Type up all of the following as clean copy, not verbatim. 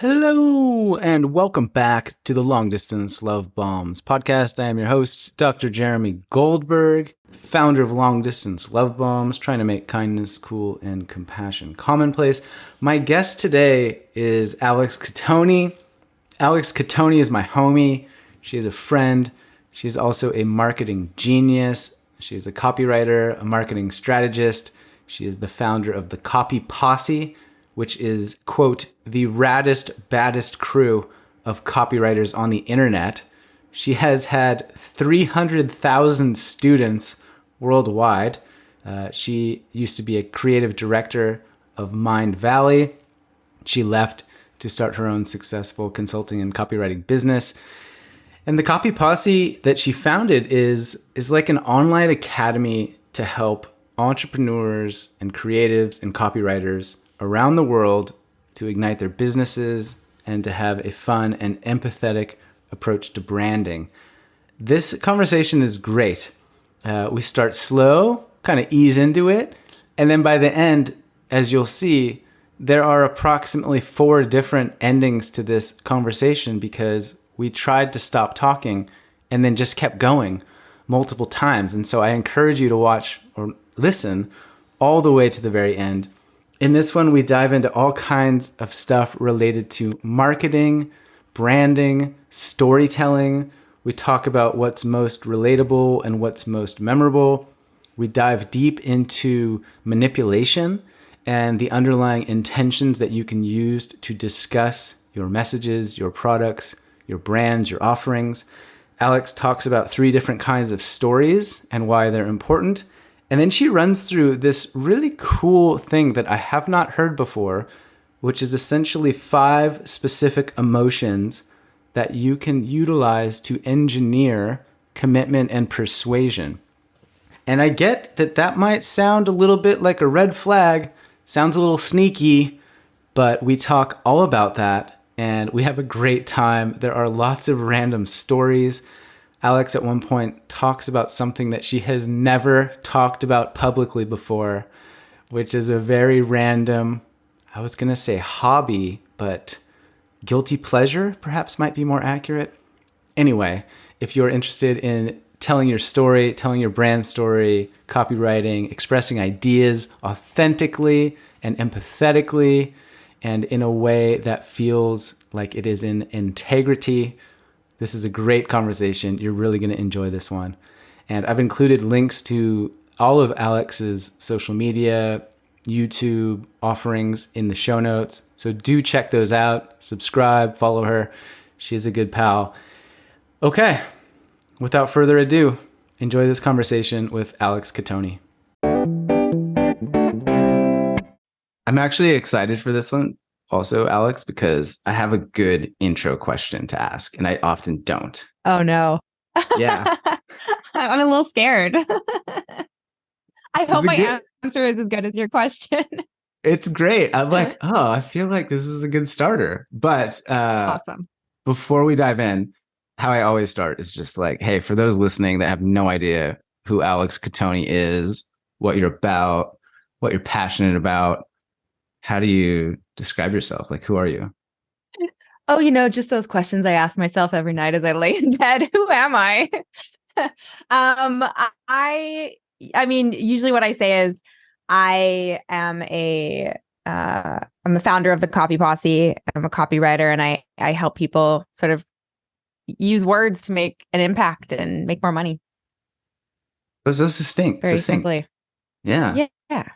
Hello, and welcome back to the Long Distance Love Bombs podcast. I am your host, Dr. Jeremy Goldberg, founder of Long Distance Love Bombs, trying to make kindness cool and compassion commonplace. My guest today is Alex Cattoni. Alex Cattoni is my homie. She is a friend. She's also a marketing genius. She is a copywriter, a marketing strategist. She is the founder of the Copy Posse, which is, quote, the raddest, baddest crew of copywriters on the internet. She has had 300,000 students worldwide. She used to be a creative director of Mindvalley. She left to start her own successful consulting and copywriting business. And the Copy Posse that she founded is like an online academy to help entrepreneurs and creatives and copywriters around the world to ignite their businesses and to have a fun and empathetic approach to branding. This conversation is great. We start slow, kind of ease into it, and then by the end, as you'll see, there are approximately 4 different endings to this conversation because we tried to stop talking and then just kept going multiple times. And so I encourage you to watch or listen all the way to the very end. In this one, we dive into all kinds of stuff related to marketing, branding, storytelling. We talk about what's most relatable and what's most memorable. We dive deep into manipulation and the underlying intentions that you can use to discuss your messages, your products, your brands, your offerings. Alex talks about 3 different kinds of stories and why they're important. And then she runs through this really cool thing that I have not heard before, which is essentially 5 specific emotions that you can utilize to engineer commitment and persuasion. And I get that that might sound a little bit like a red flag, sounds a little sneaky, but we talk all about that and we have a great time. There are lots of random stories. Alex at one point talks about something that she has never talked about publicly before, which is a very random, I was going to say hobby, but guilty pleasure perhaps might be more accurate. Anyway, if you're interested in telling your story, telling your brand story, copywriting, expressing ideas authentically and empathetically, and in a way that feels like it is in integrity, this is a great conversation. You're really going to enjoy this one. And I've included links to all of Alex's social media, YouTube offerings in the show notes. So do check those out. Subscribe, follow her. She's a good pal. Okay, without further ado, enjoy this conversation with Alex Cattoni. I'm actually excited for this one also, Alex, because I have a good intro question to ask, and I often don't. Oh, no. Yeah. I'm a little scared. I hope my answer is as good as your question. It's great. I'm like, oh, I feel like this is a good starter. But Awesome. Before we dive in, how I always start is just like, hey, for those listening that have no idea who Alex Cattoni is, what you're about, what you're passionate about, how do you describe yourself? Like, who are you? Oh, just those questions I ask myself every night as I lay in bed. Who am I? I mean, usually what I say is I am I'm the founder of the Copy Posse. I'm a copywriter, and I help people sort of use words to make an impact and make more money. Oh, so succinct. Very simply. Yeah. Yeah.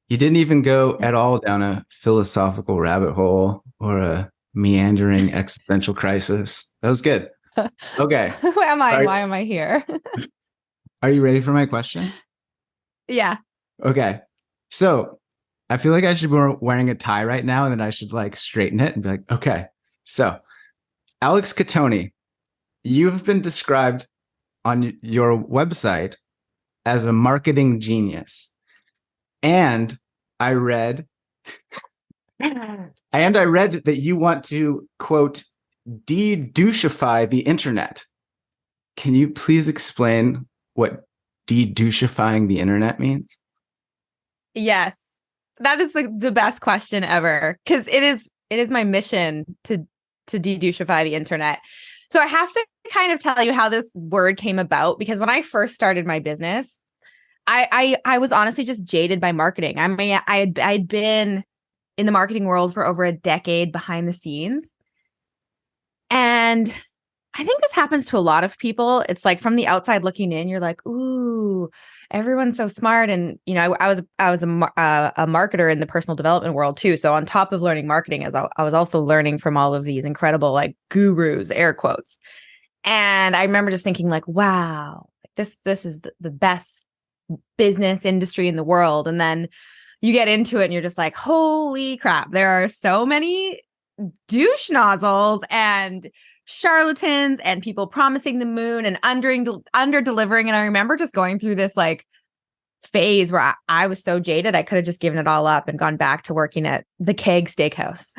You didn't even go at all down a philosophical rabbit hole or a meandering existential crisis. That was good. Okay. Who am I? Why am I here? Are you ready for my question? Yeah. Okay. So I feel like I should be wearing a tie right now, and then I should like straighten it and be like, okay. So Alex Cattoni, you've been described on your website as a marketing genius. And I read that you want to, quote, de-douchify the internet. Can you please explain what de-douchifying the internet means? Yes. That is the best question ever, because it my mission to de-douchify the internet. So I have to kind of tell you how this word came about, because when I first started my business, I was honestly just jaded by marketing. I mean, I'd been in the marketing world for over a decade behind the scenes. And I think this happens to a lot of people. It's like from the outside looking in, you're like, ooh, everyone's so smart. And, you know, I was a marketer in the personal development world too. So on top of learning marketing, I was also learning from all of these incredible like gurus, air quotes. And I remember just thinking like, wow, this is the best business industry in the world. And then you get into it and you're just like, holy crap, there are so many douche nozzles and charlatans and people promising the moon and under delivering. And I remember just going through this like phase where I was so jaded, I could have just given it all up and gone back to working at the Keg Steakhouse.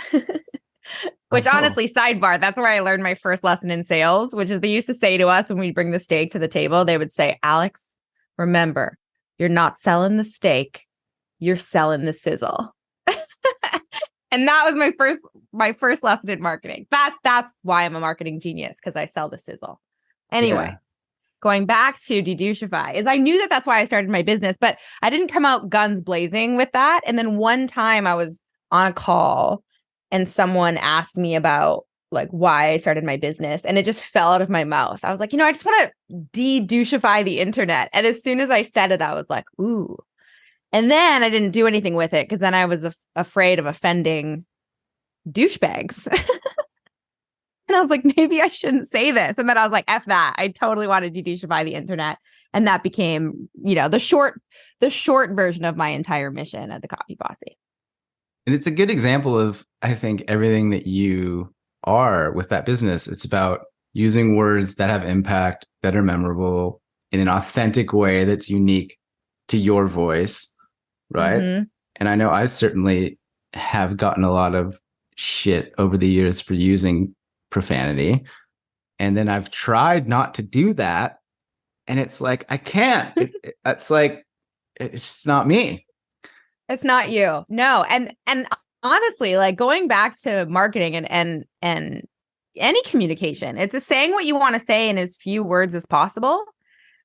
Which honestly, sidebar, that's where I learned my first lesson in sales, which is they used to say to us when we bring the steak to the table, they would say, Alex, remember, you're not selling the steak, you're selling the sizzle. And that was my first lesson in marketing. That's why I'm a marketing genius, because I sell the sizzle. Anyway, going back to de-douchify, is I knew that that's why I started my business, but I didn't come out guns blazing with that. And then one time I was on a call and someone asked me about like why I started my business, and it just fell out of my mouth. I was like, I just want to de-douchify the internet. And as soon as I said it, I was like, ooh. And then I didn't do anything with it because then I was afraid of offending douchebags. And I was like, maybe I shouldn't say this. And then I was like, F that. I totally wanted to de-douchify the internet. And that became, the short version of my entire mission at the Copy Posse. And it's a good example of, I think, everything that you are with that business. It's about using words that have impact, that are memorable in an authentic way that's unique to your voice. Right. Mm-hmm. And I know I certainly have gotten a lot of shit over the years for using profanity. And then I've tried not to do that. And it's like, I can't. It's like, it's not me. It's not you. No. And honestly, like going back to marketing and any communication, it's just saying what you want to say in as few words as possible.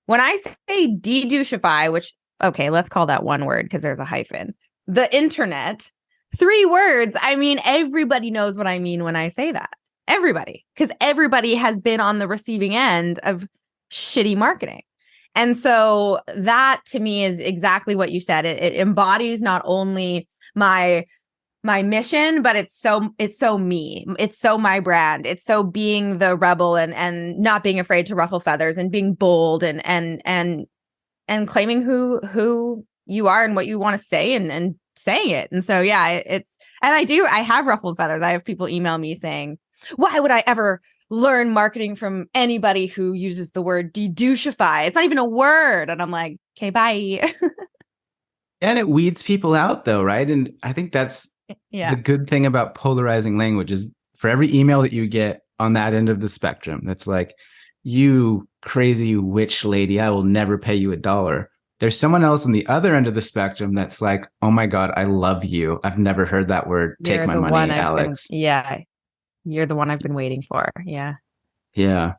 When I say de-douchify, which, okay, let's call that one word because there's a hyphen. The internet, 3 words. I mean, everybody knows what I mean when I say that. Everybody, because everybody has been on the receiving end of shitty marketing. And so that to me is exactly what you said. It embodies not only my mission, but it's so me. It's so my brand. It's so being the rebel and not being afraid to ruffle feathers and being bold and claiming who you are and what you want to say and saying it. And so, yeah, I have ruffled feathers. I have people email me saying, why would I ever learn marketing from anybody who uses the word de-douchify? It's not even a word. And I'm like, okay, bye. And it weeds people out though, right? And I think that's the good thing about polarizing language is for every email that you get on that end of the spectrum, that's like, you crazy witch lady, I will never pay you $1. There's someone else on the other end of the spectrum that's like, oh my God, I love you. I've never heard that word. Take my money, Alex. You're the one I've been waiting for. Yeah. Yeah.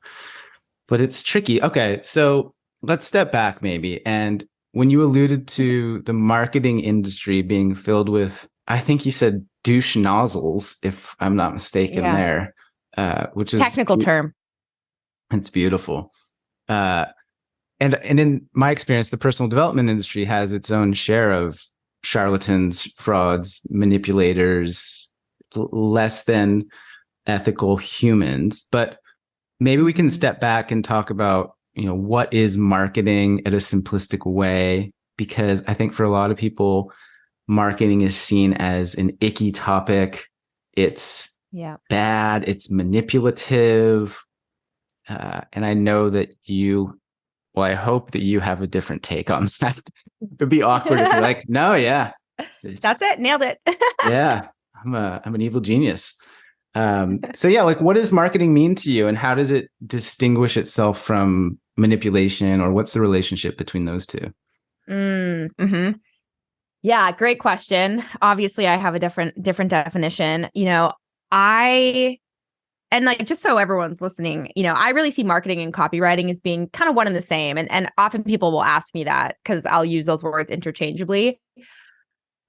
But it's tricky. Okay. So let's step back maybe. And when you alluded to the marketing industry being filled with, I think you said douche nozzles, if I'm not mistaken there, which is technical term. It's beautiful. And in my experience, the personal development industry has its own share of charlatans, frauds, manipulators, less than ethical humans. But maybe we can step back and talk about, what is marketing at a simplistic way? Because I think for a lot of people, marketing is seen as an icky topic. It's bad. It's manipulative. And I know that I hope that you have a different take on that. It'd be awkward if you're like, no, yeah. That's it. Nailed it. Yeah. I'm an evil genius. So yeah, like what does marketing mean to you and how does it distinguish itself from manipulation, or what's the relationship between those two? Mm-hmm. Yeah, great question. Obviously, I have a different definition. I and like just so everyone's listening, I really see marketing and copywriting as being kind of one and the same. And often people will ask me that because I'll use those words interchangeably.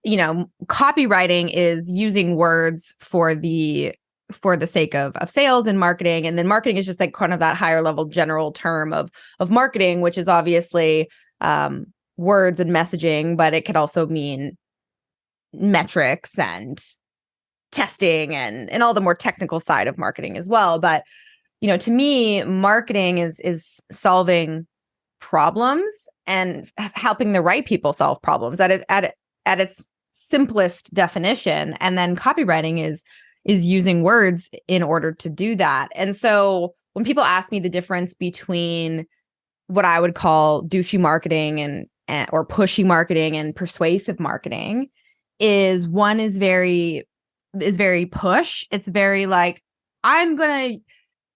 Copywriting is using words for the sake of sales and marketing. And then marketing is just like kind of that higher level general term of marketing, which is obviously words and messaging, but it could also mean metrics and testing and all the more technical side of marketing as well. But, to me, marketing is solving problems and helping the right people solve problems at its simplest definition. And then copywriting is using words in order to do that. And so when people ask me the difference between what I would call douchey marketing and or pushy marketing and persuasive marketing, is one is very push. It's very like, I'm going to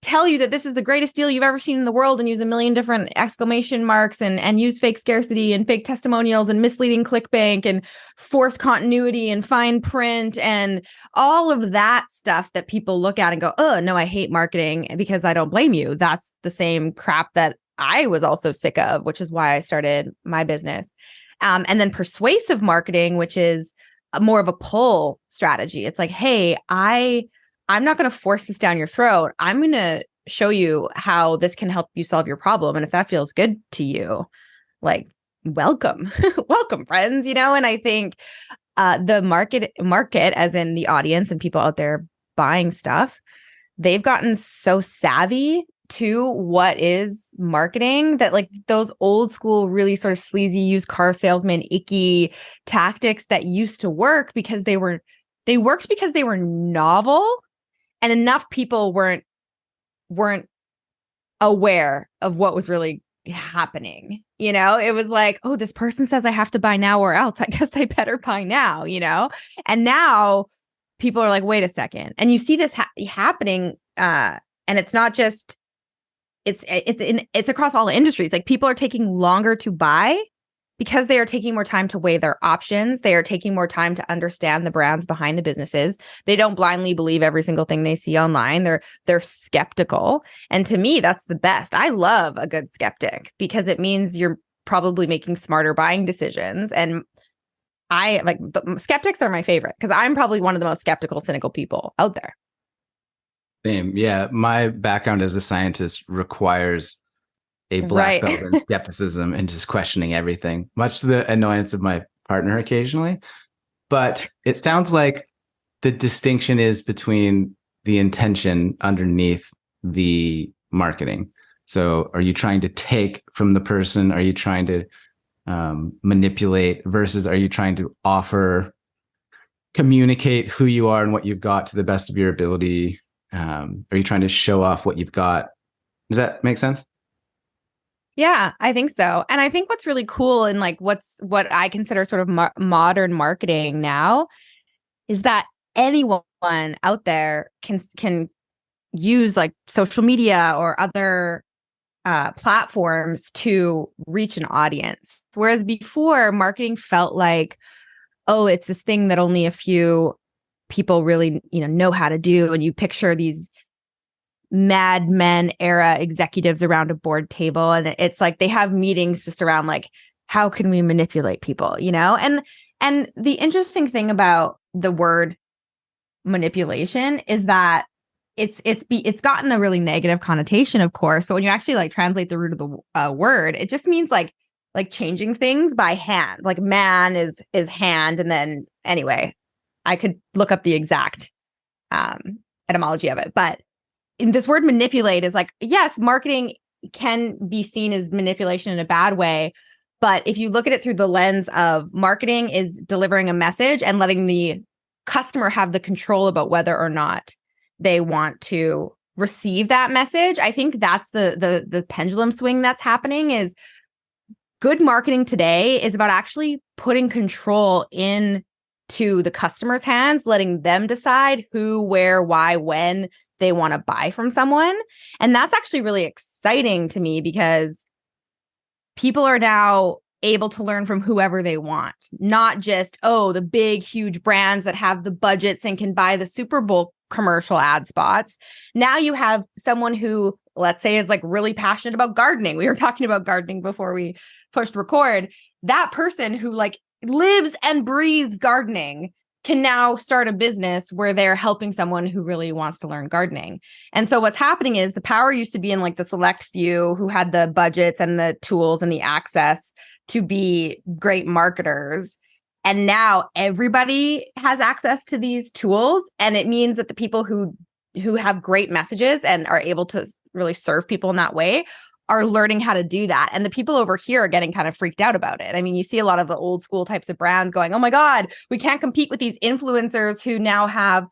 tell you that this is the greatest deal you've ever seen in the world, and use a million different exclamation marks and use fake scarcity and fake testimonials and misleading clickbank and forced continuity and fine print and all of that stuff that people look at and go, oh, no, I hate marketing, because I don't blame you. That's the same crap that I was also sick of, which is why I started my business. And then persuasive marketing, which is more of a pull strategy. It's like, hey, I'm not going to force this down your throat. I'm going to show you how this can help you solve your problem. And if that feels good to you, like, welcome, welcome, friends, And I think the market, as in the audience and people out there buying stuff, they've gotten so savvy to what is marketing that like those old school, really sort of sleazy used car salesman, icky tactics that used to work because they worked because they were novel and enough people weren't aware of what was really happening. It was like, oh, this person says I have to buy now or else. I guess I better buy now, And now people are like, wait a second. And you see this happening. And it's not just, it's across all industries. Like, people are taking longer to buy because they are taking more time to weigh their options. They are taking more time to understand the brands behind the businesses. They don't blindly believe every single thing they see online. They're skeptical. And to me, that's the best. I love a good skeptic because it means you're probably making smarter buying decisions. And I like skeptics are my favorite because I'm probably one of the most skeptical, cynical people out there. Same. Yeah. My background as a scientist requires a black belt in skepticism and just questioning everything, much to the annoyance of my partner occasionally. But it sounds like the distinction is between the intention underneath the marketing. So are you trying to take from the person? Are you trying to manipulate versus are you trying to communicate who you are and what you've got to the best of your ability? Are you trying to show off what you've got? Does that make sense? Yeah, I think so. And I think what's really cool and like what I consider sort of modern marketing now is that anyone out there can use like social media or other platforms to reach an audience. Whereas before, marketing felt like, oh, it's this thing that only a few people really, know how to do. And you picture these Mad Men era executives around a board table. And it's like they have meetings just around like, how can we manipulate people, And the interesting thing about the word manipulation is that it's gotten a really negative connotation, of course. But when you actually like translate the root of the word, it just means like changing things by hand. Like man is hand. And then anyway, I could look up the exact etymology of it. But in this word manipulate is like, yes, marketing can be seen as manipulation in a bad way. But if you look at it through the lens of marketing is delivering a message and letting the customer have the control about whether or not they want to receive that message, I think that's the pendulum swing that's happening. Is good marketing today is about actually putting control into the customer's hands, letting them decide who, where, why, when they want to buy from someone. And that's actually really exciting to me because people are now able to learn from whoever they want, not just, oh, the big, huge brands that have the budgets and can buy the Super Bowl commercial ad spots. Now you have someone who, let's say, is like really passionate about gardening. We were talking about gardening before we pushed record. That person who like lives and breathes gardening can now start a business where they're helping someone who really wants to learn gardening. And so what's happening is the power used to be in like the select few who had the budgets and the tools and the access to be great marketers. And now everybody has access to these tools. And it means that the people who have great messages and are able to really serve people in that way are learning how to do that. And the people over here are getting kind of freaked out about it. I mean, you see a lot of the old school types of brands going, oh my God, we can't compete with these influencers who now have,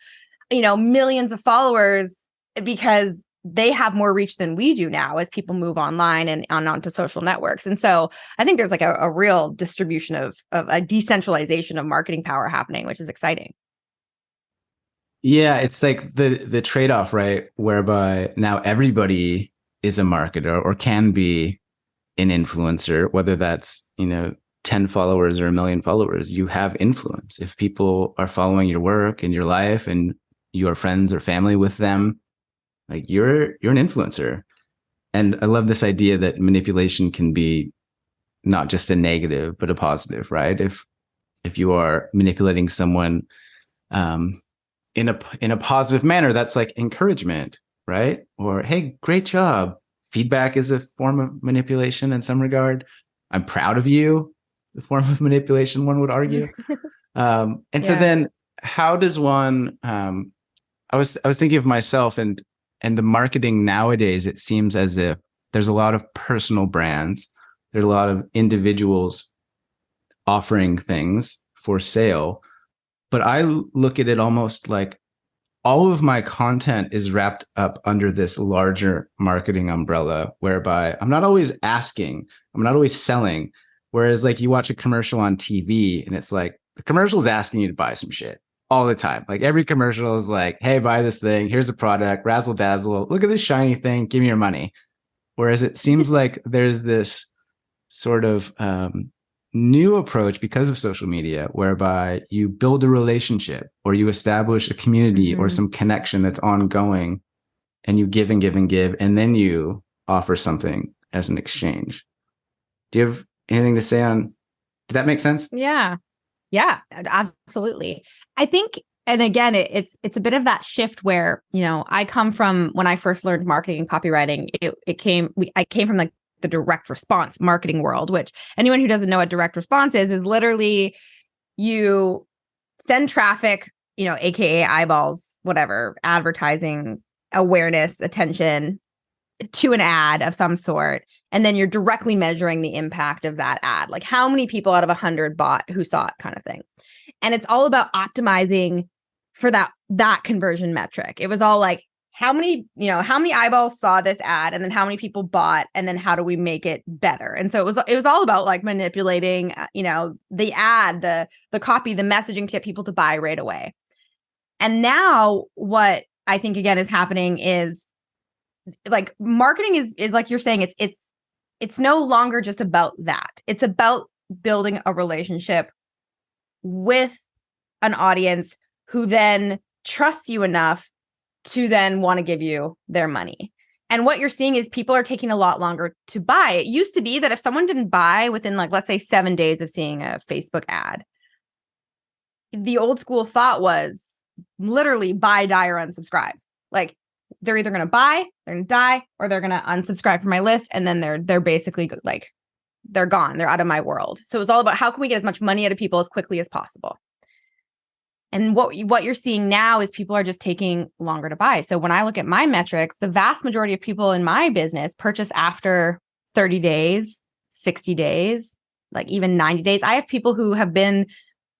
millions of followers because they have more reach than we do now as people move online and onto social networks. And so I think there's like a real distribution of a decentralization of marketing power happening, which is exciting. Yeah, it's like the trade-off, right? Whereby now everybody is a marketer or can be an influencer, whether that's, 10 followers or 1 million followers. You have influence. If people are following your work and your life and you are friends or family with them, like you're an influencer. And I love this idea that manipulation can be not just a negative, but a positive, right? If you are manipulating someone in a positive manner, that's like encouragement, right? Or, hey, great job. Feedback is a form of manipulation in some regard. I'm proud of you, the form of manipulation, one would argue. So then how does one, I was thinking of myself and the marketing nowadays, it seems as if there's a lot of personal brands. There are a lot of individuals offering things for sale. But I look at it almost like all of my content is wrapped up under this larger marketing umbrella, whereby I'm not always asking, I'm not always selling. Whereas like you watch a commercial on TV and it's like the commercial is asking you to buy some shit all the time. Like every commercial is like, hey, buy this thing. Here's a product, razzle dazzle. Look at this shiny thing. Give me your money. Whereas it seems like there's this sort of new approach because of social media, whereby you build a relationship or you establish a community or some connection that's ongoing, and you give and give and give, and then you offer something as an exchange. Do you have anything to say on, did that make sense? Yeah, absolutely. I think, and again, it's a bit of that shift where, I come from, when I first learned marketing and copywriting, I came from like the direct response marketing world, which anyone who doesn't know what direct response is literally you send traffic, AKA eyeballs, whatever, advertising, awareness, attention to an ad of some sort. And then you're directly measuring the impact of that ad. Like how many people out of 100 bought who saw it kind of thing. And it's all about optimizing for that conversion metric. It was all like, how many eyeballs saw this ad, and then how many people bought, and then how do we make it better? And so it was all about like manipulating, the ad, the copy, the messaging to get people to buy right away. And now what I think again is happening is like marketing is like you're saying, it's no longer just about that. It's about building a relationship with an audience who then trusts you enough to then want to give you their money. And what you're seeing is people are taking a lot longer to buy. It used to be that if someone didn't buy within like, let's say 7 days of seeing a Facebook ad, the old school thought was literally buy, die, or unsubscribe. Like they're either going to buy, they're going to die, or they're going to unsubscribe from my list. And then they're basically like, they're gone. They're out of my world. So it was all about how can we get as much money out of people as quickly as possible. And what you're seeing now is people are just taking longer to buy. So when I look at my metrics, the vast majority of people in my business purchase after 30 days, 60 days, like even 90 days. I have people who have been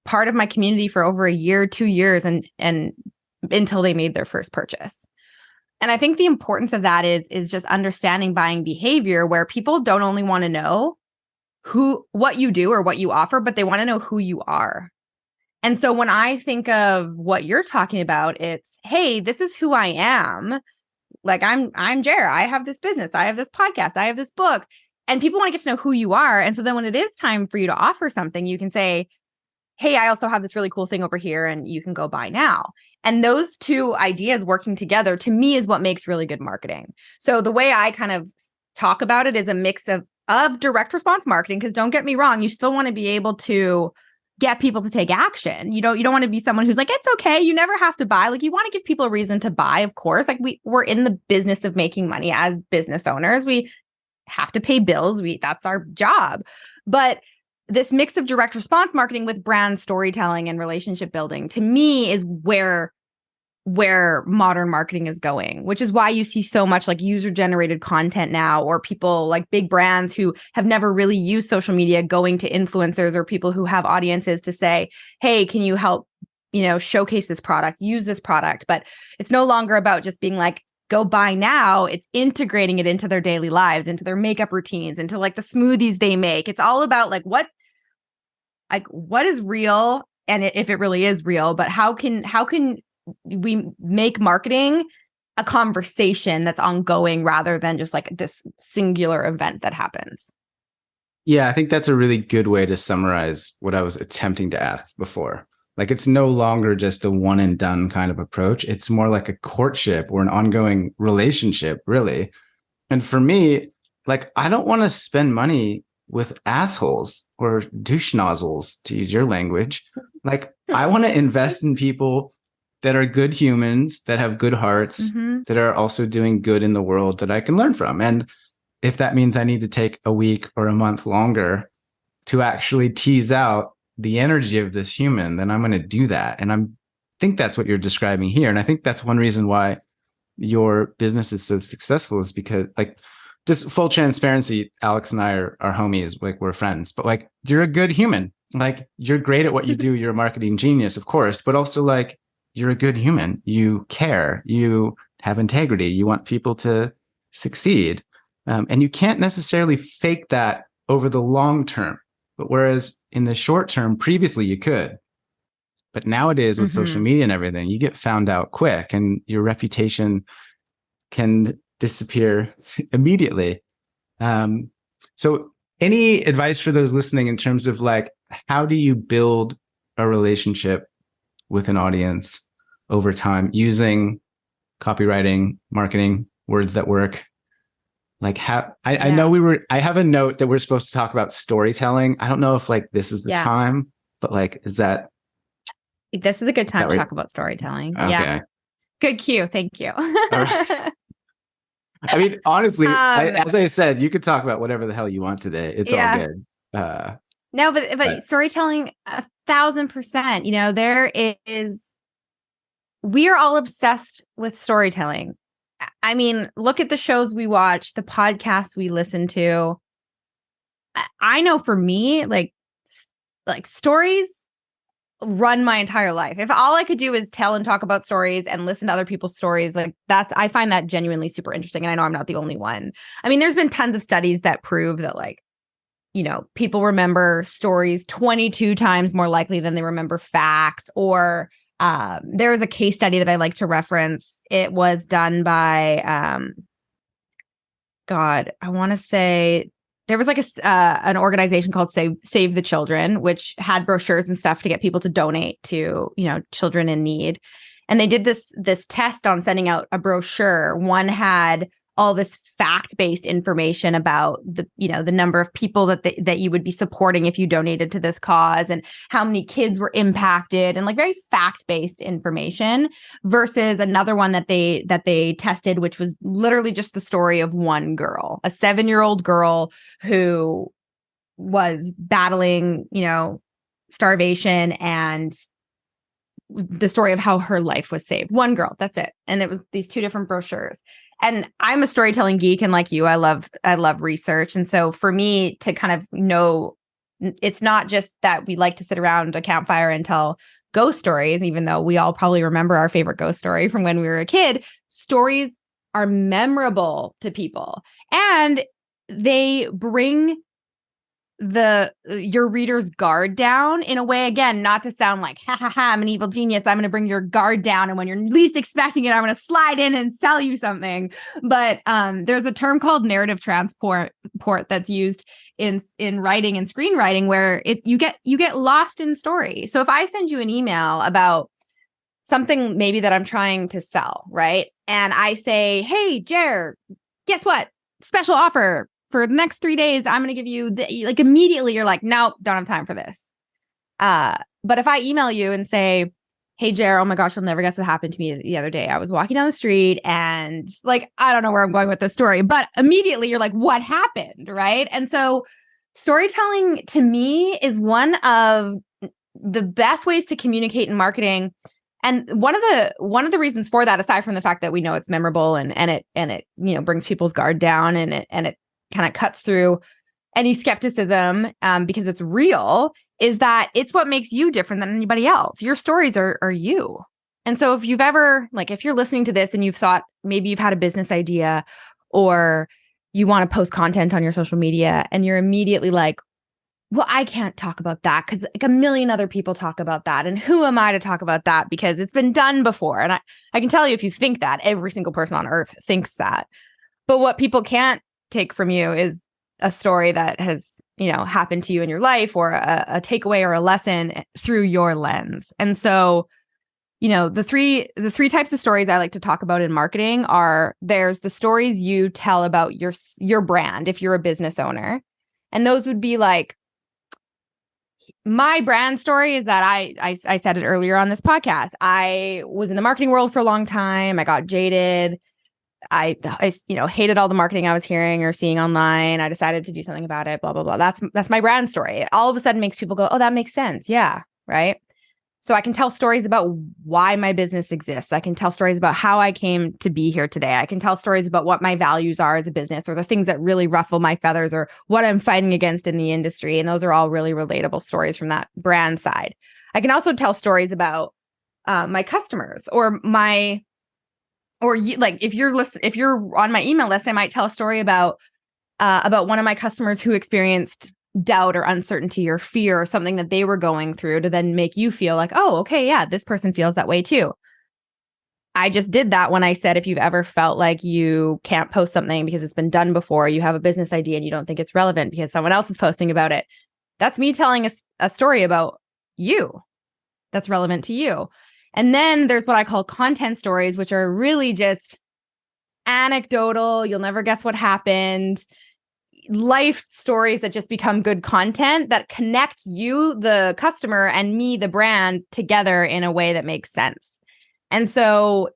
part of my community for over a year, 2 years, and until they made their first purchase. And I think the importance of that is just understanding buying behavior, where people don't only want to know what you do or what you offer, but they want to know who you are. And so when I think of what you're talking about, it's, hey, this is who I am. Like I'm Jer. I have this business. I have this podcast. I have this book. and people want to get to know who you are. And so then when it is time for you to offer something, you can say, hey, I also have this really cool thing over here and you can go buy now. And those two ideas working together to me is what makes really good marketing. So the way I kind of talk about it is a mix of direct response marketing, because don't get me wrong, you still want to be able to get people to take action. You don't want to be someone who's like, it's okay, you never have to buy. Like, you want to give people a reason to buy, of course. Like, we're in the business of making money as business owners. We have to pay bills. That's our job. But this mix of direct response marketing with brand storytelling and relationship building, to me, is where modern marketing is going, which is why you see so much like user-generated content now, or people like big brands who have never really used social media going to influencers or people who have audiences to say, hey, can you help, showcase this product, use this product? But it's no longer about just being like, go buy now. It's integrating it into their daily lives, into their makeup routines, into like the smoothies they make. It's all about like what is real, and if it really is real, but how can we make marketing a conversation that's ongoing rather than just like this singular event that happens. Yeah, I think that's a really good way to summarize what I was attempting to ask before. Like, it's no longer just a one and done kind of approach. It's more like a courtship or an ongoing relationship, really. And for me, like, I don't want to spend money with assholes or douche nozzles, to use your language. Like, I want to invest in people that are good humans, that have good hearts, that are also doing good in the world that I can learn from. And if that means I need to take a week or a month longer to actually tease out the energy of this human, then I'm going to do that. And I think that's what you're describing here. And I think that's one reason why your business is so successful, is because, like, just full transparency, Alex and I are homies, like, we're friends, but like, you're a good human. Like, you're great at what you do. You're a marketing genius, of course, but also like, you're a good human. You care, you have integrity, you want people to succeed. And you can't necessarily fake that over the long term. But whereas in the short term, previously you could. But nowadays with social media and everything, you get found out quick and your reputation can disappear immediately. So any advice for those listening in terms of like, how do you build a relationship with an audience over time using copywriting, marketing, words that work? Like, how I know I have a note that we're supposed to talk about storytelling. I don't know if like this is the time, but like, this is a good time to talk about storytelling. Okay. Yeah. Good cue. Thank you. Right. I mean, honestly, as I said, you could talk about whatever the hell you want today. It's all good. No, but storytelling, 1,000%. There is, we are all obsessed with storytelling. I mean, look at the shows we watch, the podcasts we listen to. I know for me, like stories run my entire life. If all I could do is tell and talk about stories and listen to other people's stories, like I find that genuinely super interesting. And I know I'm not the only one. I mean, there's been tons of studies that prove that, like, people remember stories 22 times more likely than they remember facts. Or there was a case study that I like to reference. It was done by, I want to say there was like an organization called Save the Children, which had brochures and stuff to get people to donate to, children in need. And they did this test on sending out a brochure. One had all this fact-based information about the number of people that you would be supporting if you donated to this cause, and how many kids were impacted, and like very fact-based information, versus another one that they tested, which was literally just the story of one girl, a 7-year-old girl who was battling, starvation, and the story of how her life was saved. One girl, that's it. And it was these two different brochures. And I'm a storytelling geek, and like you, I love research. And so for me to kind of know, it's not just that we like to sit around a campfire and tell ghost stories, even though we all probably remember our favorite ghost story from when we were a kid. Stories are memorable to people, and they bring your reader's guard down in a way, again, not to sound like, ha ha ha, I'm an evil genius, I'm going to bring your guard down, and when you're least expecting it, I'm going to slide in and sell you something. But there's a term called narrative transport that's used in writing and screenwriting, where you get lost in story. So if I send you an email about something maybe that I'm trying to sell, right? And I say, hey, Jer, guess what? Special offer. For the next 3 days, I'm going to give you like immediately you're like, nope, don't have time for this. But if I email you and say, hey, Jer, oh my gosh, you'll never guess what happened to me the other day. I was walking down the street and like, I don't know where I'm going with this story, but immediately you're like, what happened? Right. And so storytelling to me is one of the best ways to communicate in marketing. And one of the reasons for that, aside from the fact that we know it's memorable and it brings people's guard down and it kind of cuts through any skepticism because it's real, is that it's what makes you different than anybody else. Your stories are you. And so if you're listening to this and you've thought maybe you've had a business idea or you want to post content on your social media and you're immediately like, well, I can't talk about that because like a million other people talk about that. And who am I to talk about that because it's been done before? And I can tell you, if you think that, every single person on earth thinks that. But what people can't take from you is a story that has, happened to you in your life, or a takeaway or a lesson through your lens. And so, the three types of stories I like to talk about in marketing are, there's the stories you tell about your brand if you're a business owner. And those would be like, my brand story is that I said it earlier on this podcast. I was in the marketing world for a long time. I got jaded. I hated all the marketing I was hearing or seeing online. I decided to do something about it, blah, blah, blah. That's my brand story. It all of a sudden makes people go, oh, that makes sense. Yeah. Right. So I can tell stories about why my business exists. I can tell stories about how I came to be here today. I can tell stories about what my values are as a business, or the things that really ruffle my feathers, or what I'm fighting against in the industry. And those are all really relatable stories from that brand side. I can also tell stories about my customers, if you're on my email list, I might tell a story about one of my customers who experienced doubt or uncertainty or fear or something that they were going through, to then make you feel like, oh, okay, yeah, this person feels that way too. I just did that when I said, if you've ever felt like you can't post something because it's been done before, you have a business idea and you don't think it's relevant because someone else is posting about it. That's me telling a story about you that's relevant to you. And then there's what I call content stories, which are really just anecdotal. You'll never guess what happened. Life stories that just become good content that connect you, the customer, and me, the brand, together in a way that makes sense. And so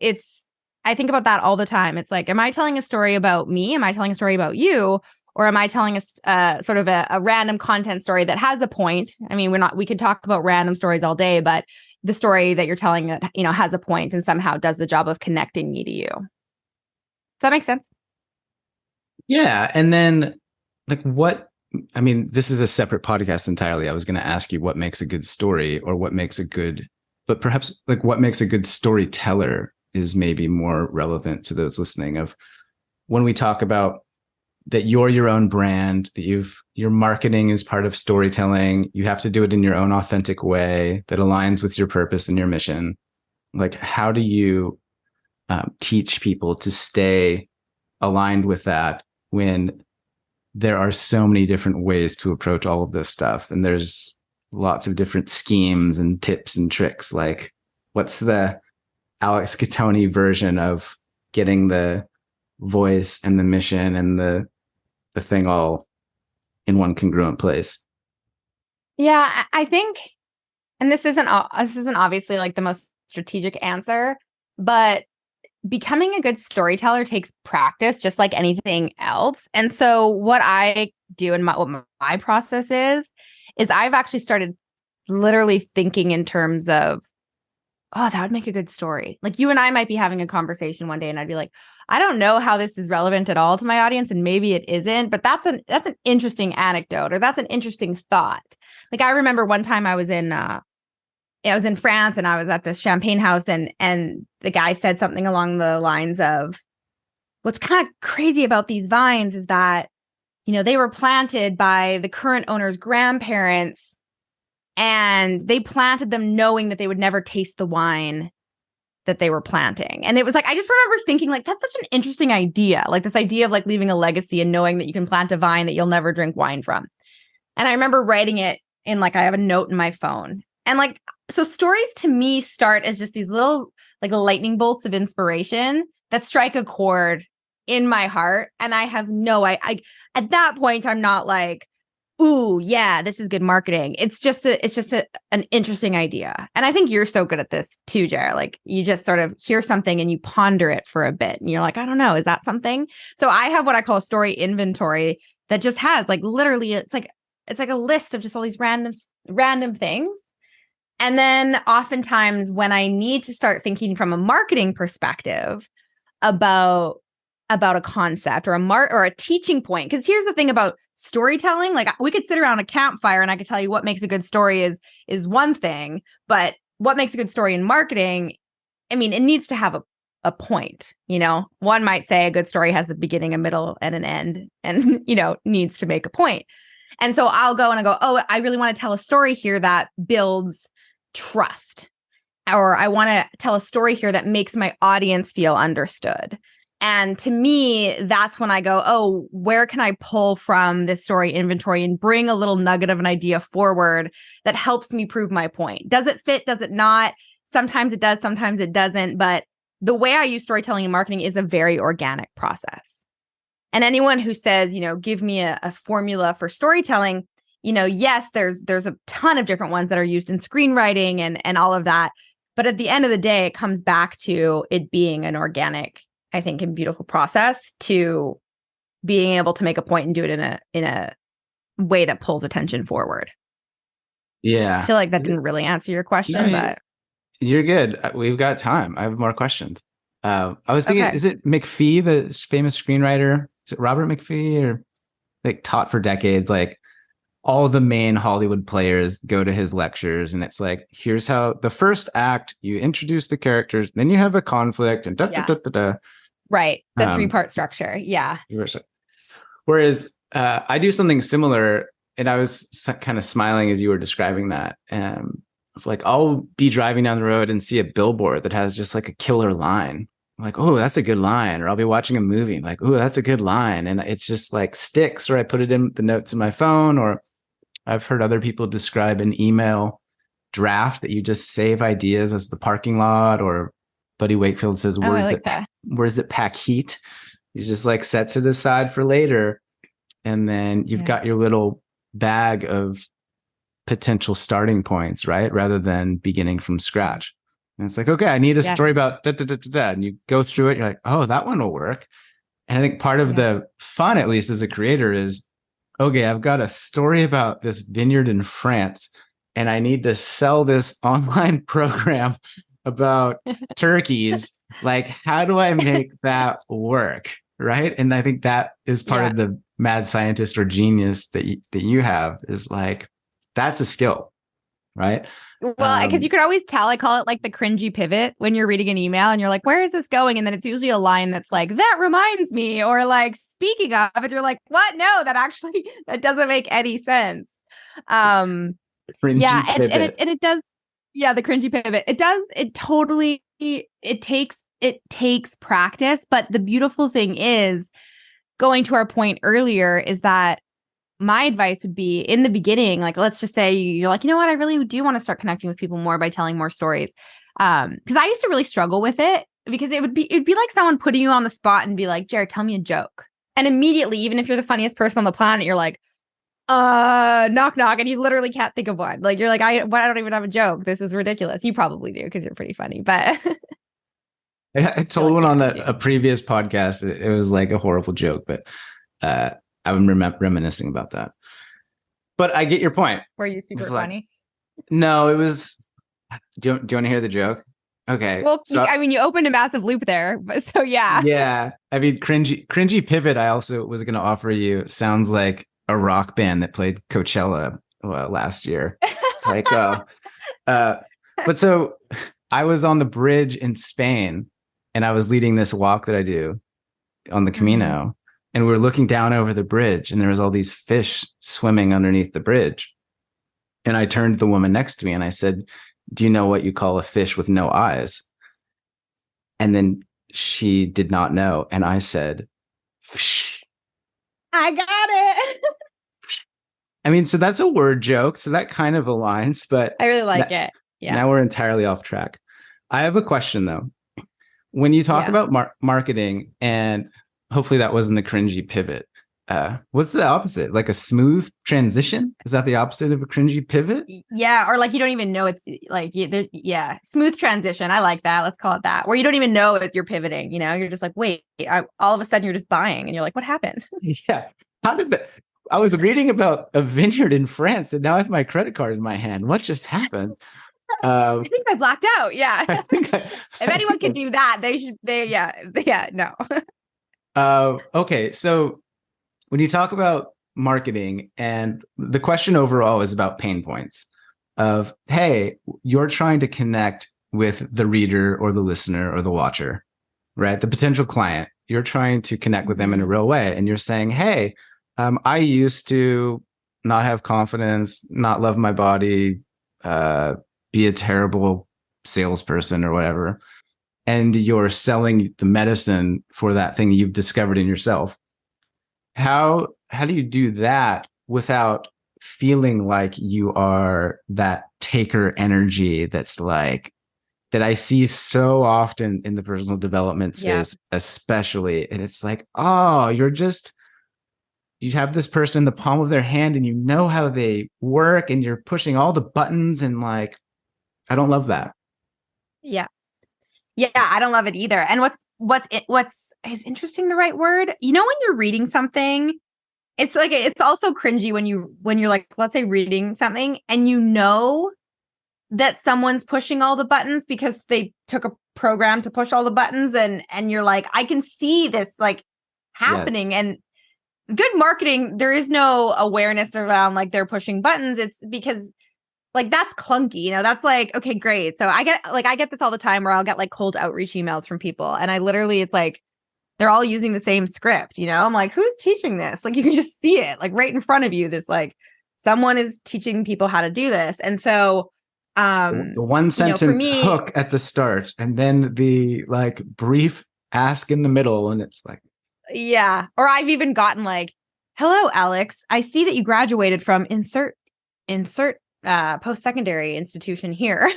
I think about that all the time. It's like, am I telling a story about me? Am I telling a story about you? Or am I telling a sort of a random content story that has a point? I mean, we could talk about random stories all day, but the story that you're telling that, has a point and somehow does the job of connecting me to you. Does that make sense? Yeah. And then this is a separate podcast entirely. I was going to ask you what makes a good story, or what makes but perhaps what makes a good storyteller is maybe more relevant to those listening. Of when we talk about that you're your own brand, that your marketing is part of storytelling, you have to do it in your own authentic way that aligns with your purpose and your mission. Like, how do you teach people to stay aligned with that when there are so many different ways to approach all of this stuff? And there's lots of different schemes and tips and tricks. Like, what's the Alex Cattoni version of getting the voice and the mission and the thing all in one congruent place? Yeah, I think, and this isn't obviously like the most strategic answer, but becoming a good storyteller takes practice, just like anything else. And so what I do and what my process is I've actually started literally thinking in terms of, oh, that would make a good story. Like, you and I might be having a conversation one day and I'd be like, I don't know how this is relevant at all to my audience, and maybe it isn't, but that's an interesting anecdote, or that's an interesting thought. Like, I remember one time I was in France and I was at this champagne house, and the guy said something along the lines of, what's kind of crazy about these vines is that, they were planted by the current owner's grandparents, and they planted them knowing that they would never taste the wine that they were planting. And it was like, I just remember thinking, like, that's such an interesting idea. Like this idea of like leaving a legacy and knowing that you can plant a vine that you'll never drink wine from. And I remember writing it in like, I have a note in my phone. And like, so stories to me start as just these little like lightning bolts of inspiration that strike a chord in my heart. And I have I at that point, I'm not like, ooh, yeah, this is good marketing. It's just an interesting idea. And I think you're so good at this too, Jared. Like you just sort of hear something and you ponder it for a bit and you're like, I don't know, is that something? So I have what I call a story inventory that just has like literally, it's like a list of just all these random things. And then oftentimes when I need to start thinking from a marketing perspective about a concept or a teaching point, because here's the thing about storytelling, like we could sit around a campfire and I could tell you what makes a good story is one thing, but what makes a good story in marketing, I mean, it needs to have a point. One might say a good story has a beginning, a middle, and an end, and needs to make a point. And so I'll go, oh, I really want to tell a story here that builds trust, or I want to tell a story here that makes my audience feel understood. And to me, that's when I go, oh, where can I pull from this story inventory and bring a little nugget of an idea forward that helps me prove my point? Does it fit? Does it not? Sometimes it does, sometimes it doesn't. But the way I use storytelling and marketing is a very organic process. And anyone who says, give me a formula for storytelling, yes, there's a ton of different ones that are used in screenwriting and all of that. But at the end of the day, it comes back to it being an organic, I think, and beautiful process to being able to make a point and do it in a way that pulls attention forward. Yeah. I feel like that didn't really answer your question, but you're good. We've got time. I have more questions. I was thinking, Is it McPhee, the famous screenwriter? Is it Robert McPhee, or like taught for decades? Like all the main Hollywood players go to his lectures, and it's like, here's how the first act, you introduce the characters, then you have a conflict, and Right. The 3-part structure. Yeah. Whereas I do something similar, and I was kind of smiling as you were describing that. Like I'll be driving down the road and see a billboard that has just like a killer line. I'm like, oh, that's a good line. Or I'll be watching a movie, like, oh, that's a good line. And it's just like sticks, or I put it in the notes in my phone, or I've heard other people describe an email draft that you just save ideas as the parking lot, or Buddy Wakefield says, where does it pack heat? You just like sets it aside for later. And then you've got your little bag of potential starting points, right? Rather than beginning from scratch. And it's like, okay, I need a story about da, da, da, da, da. And you go through it. You're like, oh, that one will work. And I think part of the fun, at least as a creator, is, okay, I've got a story about this vineyard in France, and I need to sell this online program about turkeys. Like, how do I make that work? Right. And I think that is part of the mad scientist or genius that you have, is like, that's a skill. Right. Well, because you could always tell, I call it like the cringy pivot when you're reading an email and you're like, where is this going? And then it's usually a line that's like, that reminds me, or like, speaking of, and you're like, what? No, that doesn't make any sense. Cringy pivot. And it does. Yeah. The cringy pivot. It takes practice. But the beautiful thing is, going to our point earlier, is that my advice would be, in the beginning, like, let's just say you're like, you know what, I really do want to start connecting with people more by telling more stories. Because I used to really struggle with it, because it'd be like someone putting you on the spot and be like, Jared, tell me a joke. And immediately, even if you're the funniest person on the planet, you're like, knock, knock. And you literally can't think of one. Like, you're like, I don't even have a joke. This is ridiculous. You probably do, because you're pretty funny, but I told one on a previous podcast. It was like a horrible joke, but I'm reminiscing about that. But I get your point. Were you super funny? No, it was. Do you want to hear the joke? Okay. Well, I mean, you opened a massive loop there, but so yeah. Yeah, I mean, cringy pivot. I also was going to offer you. Sounds like a rock band that played Coachella last year. Like, but so I was on the bridge in Spain, and I was leading this walk that I do on the Camino. and we were looking down over the bridge, and there was all these fish swimming underneath the bridge. And I turned to the woman next to me and I said, "Do you know what you call a fish with no eyes?" And then she did not know. And I said, "Fish." I got it. I mean, so that's a word joke. So that kind of aligns, but I really like it. Yeah. Now we're entirely off track. I have a question though. When you talk about marketing, and hopefully that wasn't a cringy pivot, what's the opposite? Like a smooth transition? Is that the opposite of a cringy pivot? Yeah. Or like you don't even know it's like, smooth transition. I like that. Let's call it that. Where you don't even know that you're pivoting. You're just like, wait, all of a sudden you're just buying and you're like, what happened? Yeah. How did that? I was reading about a vineyard in France and now I have my credit card in my hand. What just happened? I think I blacked out. Yeah. If anyone could do that, no. Okay. So when you talk about marketing, and the question overall is about pain points of, hey, you're trying to connect with the reader or the listener or the watcher, right? The potential client, you're trying to connect with them in a real way. And you're saying, hey, I used to not have confidence, not love my body, be a terrible salesperson or whatever. And you're selling the medicine for that thing you've discovered in yourself. How do you do that without feeling like you are that taker energy that's like, that I see so often in the personal development space, especially. And it's like, oh, you have this person in the palm of their hand and you know how they work and you're pushing all the buttons, and like, I don't love that. Yeah. Yeah, I don't love it either. And what's is interesting the right word? When you're reading something, it's like, it's also cringy when you're like, let's say reading something and that someone's pushing all the buttons because they took a program to push all the buttons, and you're like, I can see this like happening. Yes. And good marketing, there is no awareness around like they're pushing buttons. It's because like that's clunky, that's like, okay, great. So I get this all the time where I'll get like cold outreach emails from people, and I literally, it's like they're all using the same script, I'm like, who's teaching this? Like you can just see it like right in front of you. This like someone is teaching people how to do this. And so the one sentence for me, hook at the start, and then the like brief ask in the middle, and it's like, yeah. Or I've even gotten like, hello, Alex, I see that you graduated from insert post-secondary institution here.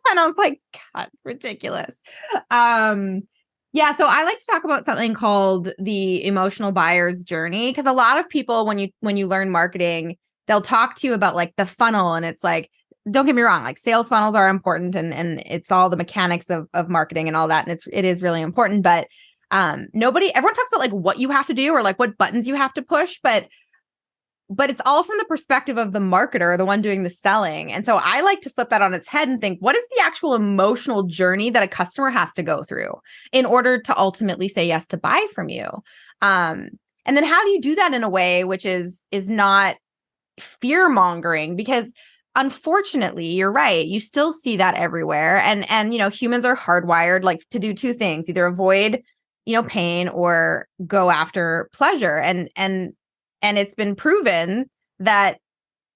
And I was like, God, ridiculous. So I like to talk about something called the emotional buyer's journey, because a lot of people, when you learn marketing, they'll talk to you about like the funnel, and it's like, don't get me wrong, like sales funnels are important, and it's all the mechanics of marketing and all that, and it is really important, but everyone talks about like what you have to do or like what buttons you have to push, but it's all from the perspective of the marketer, the one doing the selling. And so I like to flip that on its head and think, what is the actual emotional journey that a customer has to go through in order to ultimately say yes to buy from you? And then how do you do that in a way which is not fear mongering? Because unfortunately, you're right, you still see that everywhere. And humans are hardwired like to do two things: either avoid pain or go after pleasure. And it's been proven that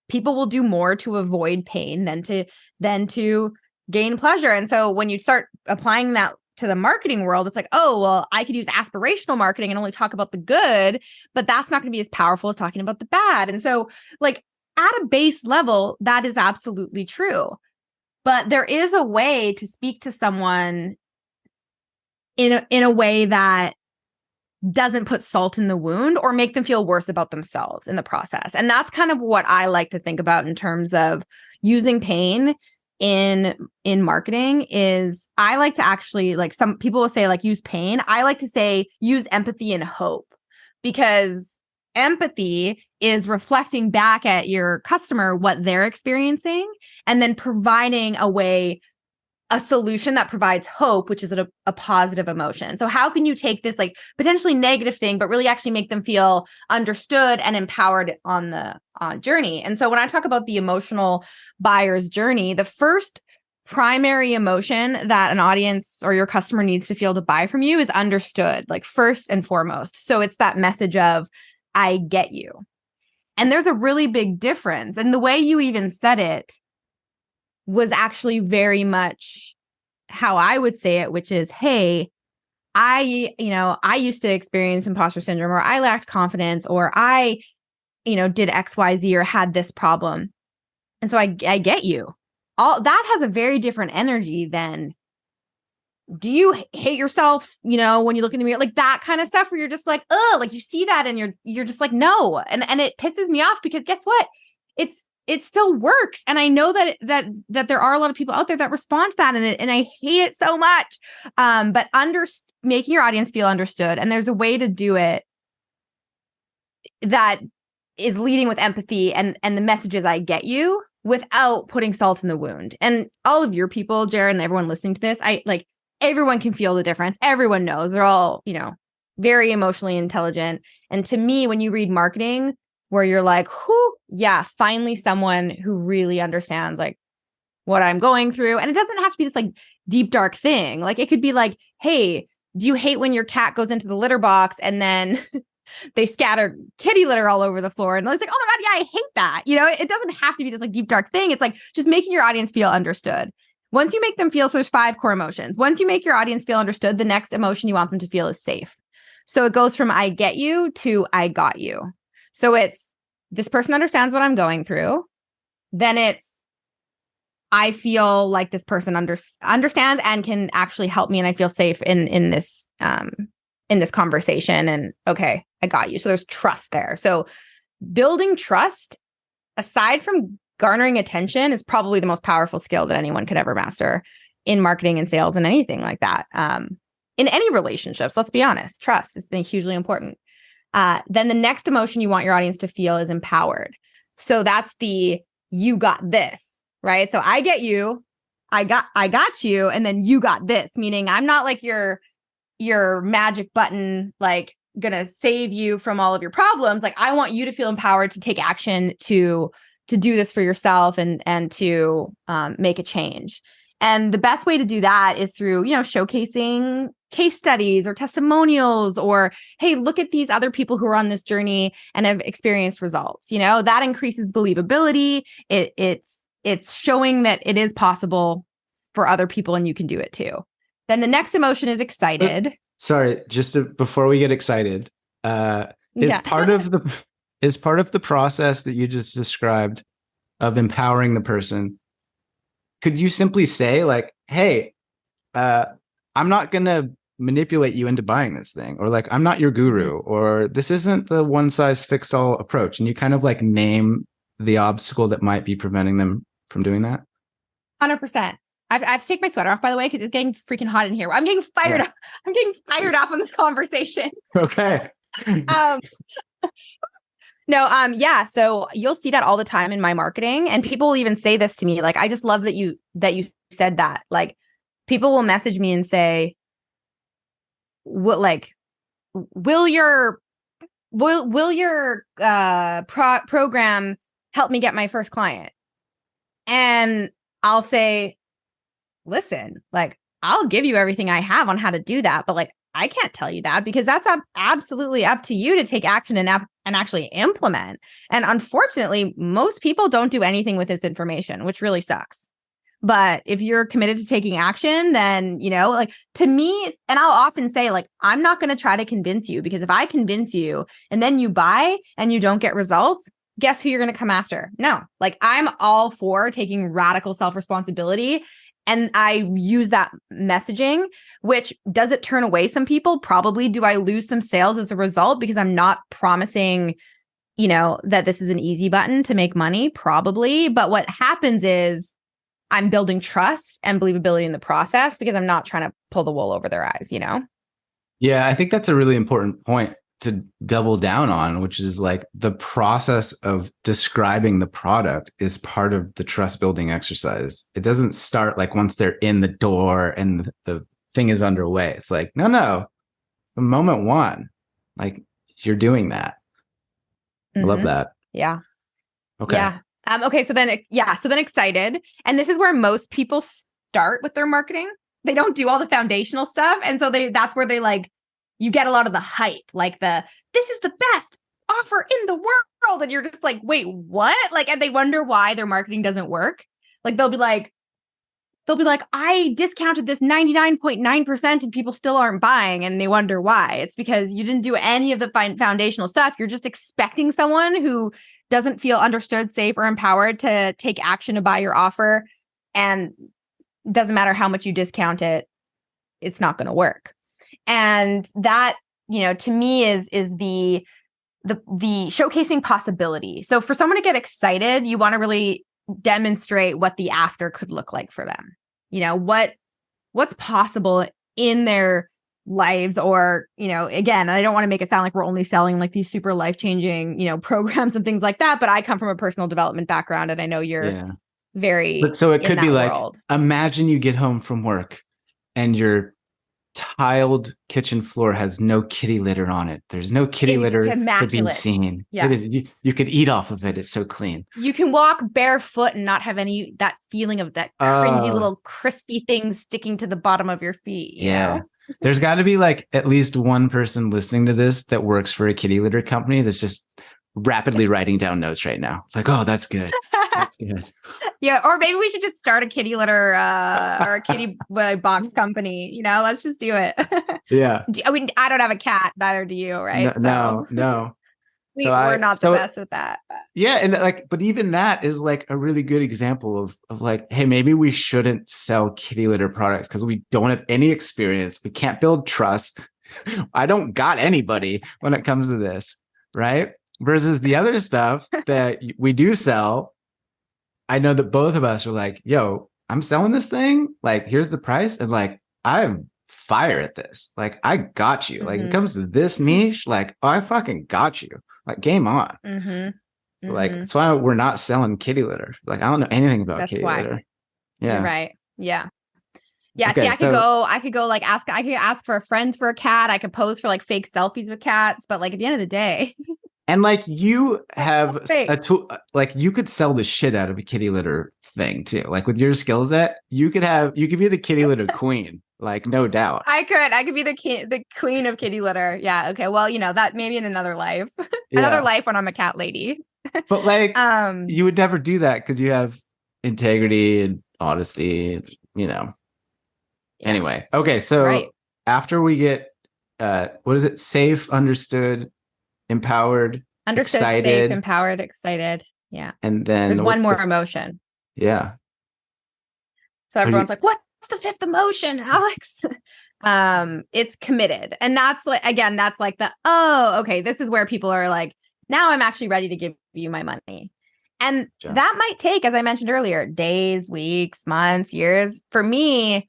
people will do more to avoid pain than to gain pleasure. And so when you start applying that to the marketing world, it's like, oh, well, I could use aspirational marketing and only talk about the good, but that's not going to be as powerful as talking about the bad. And so like at a base level, that is absolutely true. But there is a way to speak to someone in a way that doesn't put salt in the wound or make them feel worse about themselves in the process. And that's kind of what I like to think about in terms of using pain in marketing. Is I like to actually, like, some people will say like use pain. I like to say use empathy and hope, because empathy is reflecting back at your customer what they're experiencing and then providing a solution that provides hope, which is a positive emotion. So how can you take this like potentially negative thing, but really actually make them feel understood and empowered on the journey? And so when I talk about the emotional buyer's journey, the first primary emotion that an audience or your customer needs to feel to buy from you is understood, like first and foremost. So it's that message of, I get you. And there's a really big difference. And the way you even said it was actually very much how I would say it, which is, hey, I used to experience imposter syndrome, or I lacked confidence, or I, did XYZ or had this problem. And so I get you. All that has a very different energy than, do you hate yourself, when you look in the mirror, like that kind of stuff where you're just like, oh, like you see that and you're just like, no. And it pisses me off because guess what? It still works. And I know that there are a lot of people out there that respond to that, and I hate it so much. But making your audience feel understood. And there's a way to do it that is leading with empathy and the message is, I get you, without putting salt in the wound. And all of your people, Jared, and everyone listening to this, everyone can feel the difference. Everyone knows. They're all, very emotionally intelligent. And to me, when you read marketing, where you're like, yeah, finally someone who really understands like what I'm going through. And it doesn't have to be this like deep, dark thing. Like it could be like, hey, do you hate when your cat goes into the litter box and then they scatter kitty litter all over the floor? And it's like, oh my God, yeah, I hate that. It doesn't have to be this like deep, dark thing. It's like just making your audience feel understood. Once you make them feel, so there's 5 core emotions. Once you make your audience feel understood, the next emotion you want them to feel is safe. So it goes from I get you to I got you. So it's, this person understands what I'm going through. Then it's, I feel like this person understands and can actually help me, and I feel safe in this conversation. And okay, I got you. So there's trust there. So building trust, aside from garnering attention, is probably the most powerful skill that anyone could ever master in marketing and sales and anything like that. In any relationships, let's be honest, trust is hugely important. Then the next emotion you want your audience to feel is empowered. So that's the, you got this, right? So I get you, I got you, and then you got this, meaning I'm not like your magic button, like gonna save you from all of your problems. Like I want you to feel empowered to take action, to do this for yourself and to make a change. And the best way to do that is through, showcasing case studies or testimonials, or, hey, look at these other people who are on this journey and have experienced results. That increases believability. It's showing that it is possible for other people and you can do it too. Then the next emotion is excited. Sorry, before we get excited, is part of the process that you just described of empowering the person, could you simply say like, hey, I'm not going to manipulate you into buying this thing, or like, I'm not your guru, or this isn't the one size fits all approach. And you kind of like name the obstacle that might be preventing them from doing that? 100%. I have to take my sweater off, by the way, because it's getting freaking hot in here. I'm getting fired up. I'm getting fired up on this conversation. Okay. Yeah. So you'll see that all the time in my marketing, and people will even say this to me. Like, I just love that you said that. Like, people will message me and say, "What? Like, will your program help me get my first client?" And I'll say, listen, like, I'll give you everything I have on how to do that, but like, I can't tell you that, because that's absolutely up to you to take action and actually implement. And unfortunately, most people don't do anything with this information, which really sucks. But if you're committed to taking action, then, like, to me, and I'll often say, like, I'm not going to try to convince you, because if I convince you and then you buy and you don't get results, guess who you're going to come after? No, like, I'm all for taking radical self-responsibility. And I use that messaging, which does it turn away some people? Probably. Do I lose some sales as a result because I'm not promising, that this is an easy button to make money? Probably. But what happens is I'm building trust and believability in the process, because I'm not trying to pull the wool over their eyes, Yeah, I think that's a really important point to double down on, which is like the process of describing the product is part of the trust building exercise. It doesn't start like once they're in the door and the thing is underway. It's like, no, moment one, like, you're doing that. Mm-hmm. I love that. Yeah. Okay. Yeah. Okay. So then excited. And this is where most people start with their marketing. They don't do all the foundational stuff. And so that's where they like, you get a lot of the hype, like this is the best offer in the world. And you're just like, wait, what? Like, and they wonder why their marketing doesn't work. Like, they'll be like, I discounted this 99.9% and people still aren't buying. And they wonder why. It's because you didn't do any of the foundational stuff. You're just expecting someone who doesn't feel understood, safe, or empowered to take action to buy your offer. And it doesn't matter how much you discount it, it's not going to work. And that, to me is the showcasing possibility. So for someone to get excited, you want to really demonstrate what the after could look like for them. What's possible in their lives, or, again, I don't want to make it sound like we're only selling like these super life-changing, programs and things like that. But I come from a personal development background, and I know you're very, but so it could be like, world. Imagine you get home from work and your tiled kitchen floor has no kitty litter on it. There's no kitty litter to be seen. Yeah. It is, you could eat off of it. It's so clean. You can walk barefoot and not have that feeling of that cringy little crispy thing sticking to the bottom of your feet. You know? There's got to be like at least one person listening to this that works for a kitty litter company that's just rapidly writing down notes right now. Like, oh, that's good. That's good. Yeah, or maybe we should just start a kitty litter or a kitty box company. Let's just do it. Yeah. I mean, I don't have a cat, neither do you, right? No. We're not the best at that. But. Yeah, and but even that is like a really good example of like, hey, maybe we shouldn't sell kitty litter products because we don't have any experience. We can't build trust. I don't got anybody when it comes to this, right? Versus the other stuff that we do sell. I know that both of us are like, yo, I'm selling this thing. Like, here's the price. And like, I'm fire at this. Like, I got you. Like, it comes to this niche. Like, I fucking got you. Like, game on. So like, that's why we're not selling kitty litter. Like, I don't know anything about kitty litter. Yeah. You're right. Yeah. Yeah. Okay, see, I could go like I could ask for friends for a cat. I could pose for like fake selfies with cats. But like at the end of the day. And like you have a tool, like you could sell the shit out of a kitty litter thing too. Like with your skill set, you could be the kitty litter queen, like no doubt. I could be the queen of kitty litter. Yeah. Okay. Well, that maybe in another life, another life when I'm a cat lady. But like, you would never do that because you have integrity and honesty, Yeah. Anyway. Okay. So after we get, what is it? Safe, understood, empowered, excited, safe, empowered, excited. Yeah. And then there's one more emotion. Yeah. So everyone's like, what's the fifth emotion, Alex? It's committed. And that's like, again, that's like okay, this is where people are like, now I'm actually ready to give you my money. And that might take, as I mentioned earlier, days, weeks, months, years. For me,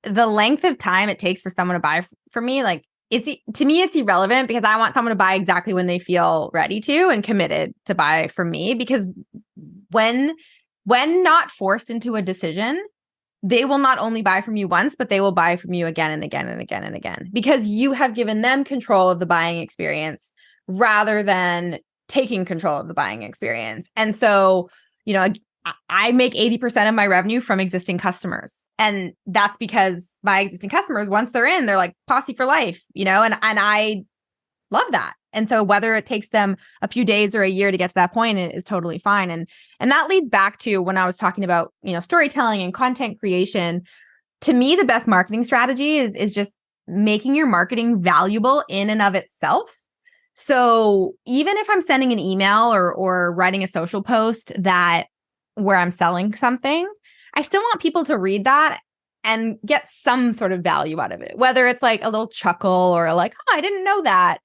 the length of time it takes for someone to buy for me, like, to me, it's irrelevant because I want someone to buy exactly when they feel ready to and committed to buy from me. Because when not forced into a decision, they will not only buy from you once, but they will buy from you again and again and again and again, because you have given them control of the buying experience rather than taking control of the buying experience. And so, I make 80% of my revenue from existing customers. And that's because my existing customers, once they're in, they're like Posse for life, and I love that. And so whether it takes them a few days or a year to get to that point is totally fine. And that leads back to when I was talking about, storytelling and content creation. To me, the best marketing strategy is just making your marketing valuable in and of itself. So even if I'm sending an email or writing a social post where I'm selling something, I still want people to read that and get some sort of value out of it, whether it's like a little chuckle or like, oh, I didn't know that,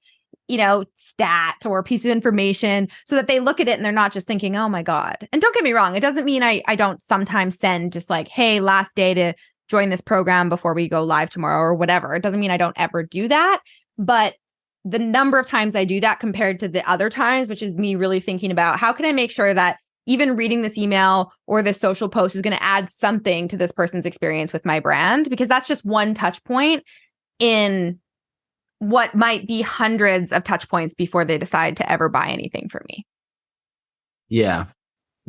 stat or piece of information, so that they look at it and they're not just thinking, oh my God. And don't get me wrong, it doesn't mean I don't sometimes send just like, hey, last day to join this program before we go live tomorrow or whatever. It doesn't mean I don't ever do that. But the number of times I do that compared to the other times, which is me really thinking about how can I make sure that even reading this email or this social post is going to add something to this person's experience with my brand, because that's just one touch point in what might be hundreds of touch points before they decide to ever buy anything from me. Yeah.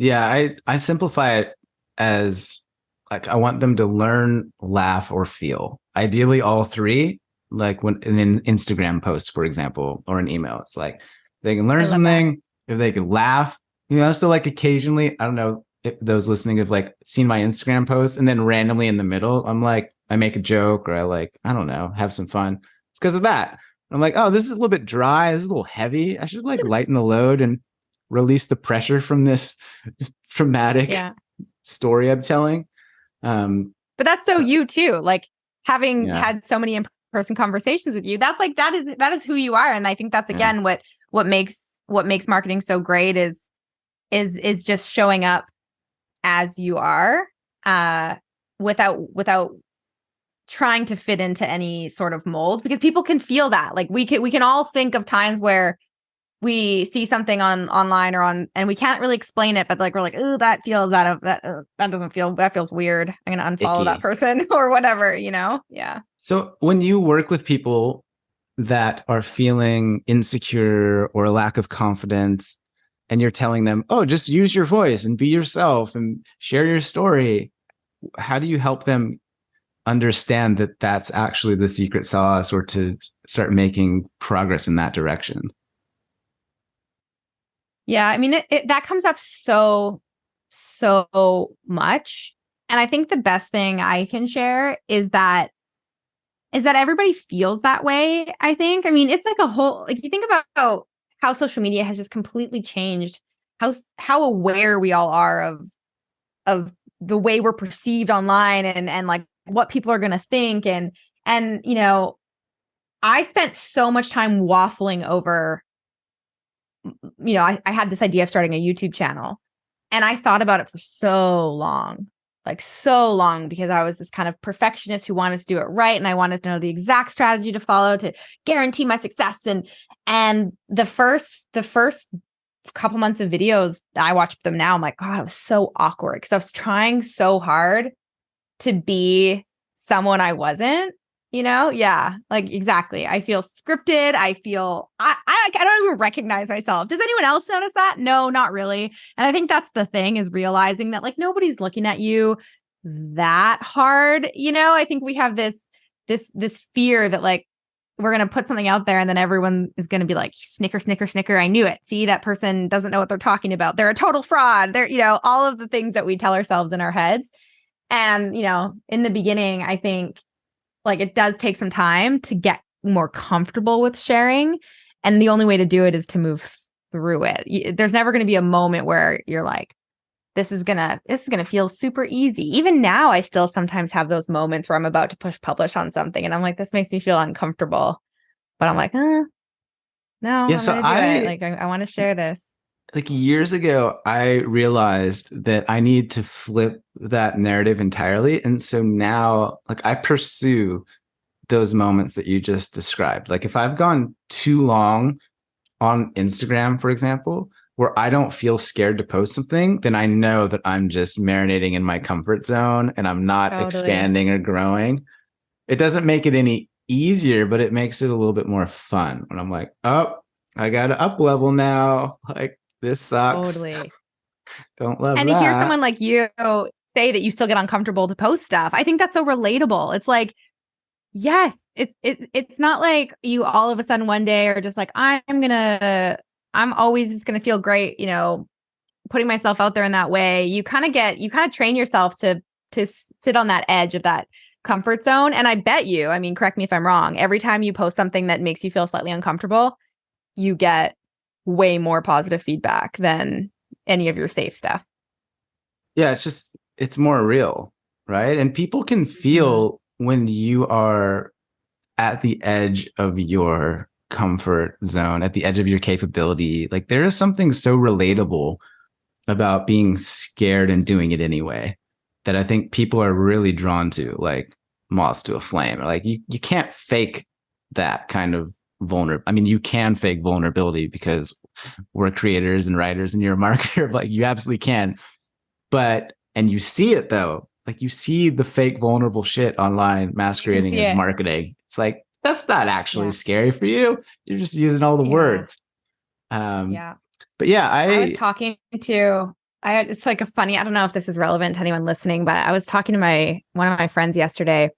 I simplify it as like I want them to learn, laugh, or feel. Ideally, all three. Like when in an Instagram post, for example, or an email, it's like they can I learn love that. something, if they can laugh, So like occasionally, I don't know if those listening have like seen my Instagram post, and then randomly in the middle, I'm like, I make a joke, or I don't know, have some fun. It's because of that. I'm like, oh, this is a little bit dry. This is a little heavy. I should like lighten the load and release the pressure from this traumatic Yeah. story I'm telling. But that's so you too. Like having Yeah, had so many in-person conversations with you, that's like that is who you are. And I think that's yeah, again what makes marketing so great is just showing up as you are, without trying to fit into any sort of mold, because people can feel that. Like we can all think of times where we see something online or on, and we can't really explain it, but like we're like, oh, that feels that doesn't feel, that feels weird. I'm gonna unfollow that icky. person or whatever, Yeah. So when you work with people that are feeling insecure or a lack of confidence, and you're telling them, oh, just use your voice and be yourself and share your story, how do you help them understand that that's actually the secret sauce, or to start making progress in that direction? Yeah, I mean, that comes up so much, and I think the best thing I can share is that everybody feels that way. I think. I mean, it's like a whole, like you think about how social media has just completely changed how aware we all are of the way we're perceived online, and like what people are going to think, and I spent so much time waffling over, I had this idea of starting a YouTube channel, and I thought about it for so long, like so long, because I was this kind of perfectionist who wanted to do it right. And I wanted to know the exact strategy to follow to guarantee my success. And the first couple months of videos, I watched them now, I'm like, God, it was so awkward because I was trying so hard to be someone I wasn't. Yeah, like exactly. I feel scripted. I feel I don't even recognize myself. Does anyone else notice that? No, not really. And I think that's the thing, is realizing that like nobody's looking at you that hard. I think we have this fear that like we're gonna put something out there and then everyone is gonna be like, snicker, snicker, snicker. I knew it. See, that person doesn't know what they're talking about. They're a total fraud. They're, all of the things that we tell ourselves in our heads. And, in the beginning, I think like it does take some time to get more comfortable with sharing. And the only way to do it is to move through it. There's never going to be a moment where you're like, this is going to feel super easy. Even now, I still sometimes have those moments where I'm about to push publish on something and I'm like, this makes me feel uncomfortable. But I'm like, no, Yeah, I'm so going to do it. Like, I want to share this. like years ago, I realized that I need to flip that narrative entirely. And so now, like, I pursue those moments that you just described. Like, if I've gone too long on Instagram, for example, where I don't feel scared to post something, then I know that I'm just marinating in my comfort zone and I'm not Totally. expanding or growing. It doesn't make it any easier, but it makes it a little bit more fun. When I'm like, oh, I got to up level now. Like, this sucks. Totally. Don't love And to hear that. someone like you say that you still get uncomfortable to post stuff, I think that's so relatable. It's like, yes, it's not like you all of a sudden one day are just like, I'm always just gonna feel great, putting myself out there in that way. You kind of train yourself to sit on that edge of that comfort zone. And I bet you, I mean, correct me if I'm wrong, every time you post something that makes you feel slightly uncomfortable, you get way more positive feedback than any of your safe stuff. Yeah, it's more real, right? And people can feel when you are at the edge of your comfort zone, at the edge of your capability. Like, there is something so relatable about being scared and doing it anyway that I think people are really drawn to, like moths to a flame. Like, you can't fake that kind of vulnerable. I mean, you can fake vulnerability because we're creators and writers and you're a marketer. Like, you absolutely can. And you see it though. Like, you see the fake vulnerable shit online masquerading as marketing. It's like, that's not actually scary for you. You're just using all the words. Yeah. But yeah, I was talking to It's like a funny, I don't know if this is relevant to anyone listening, but I was talking to one of my friends yesterday,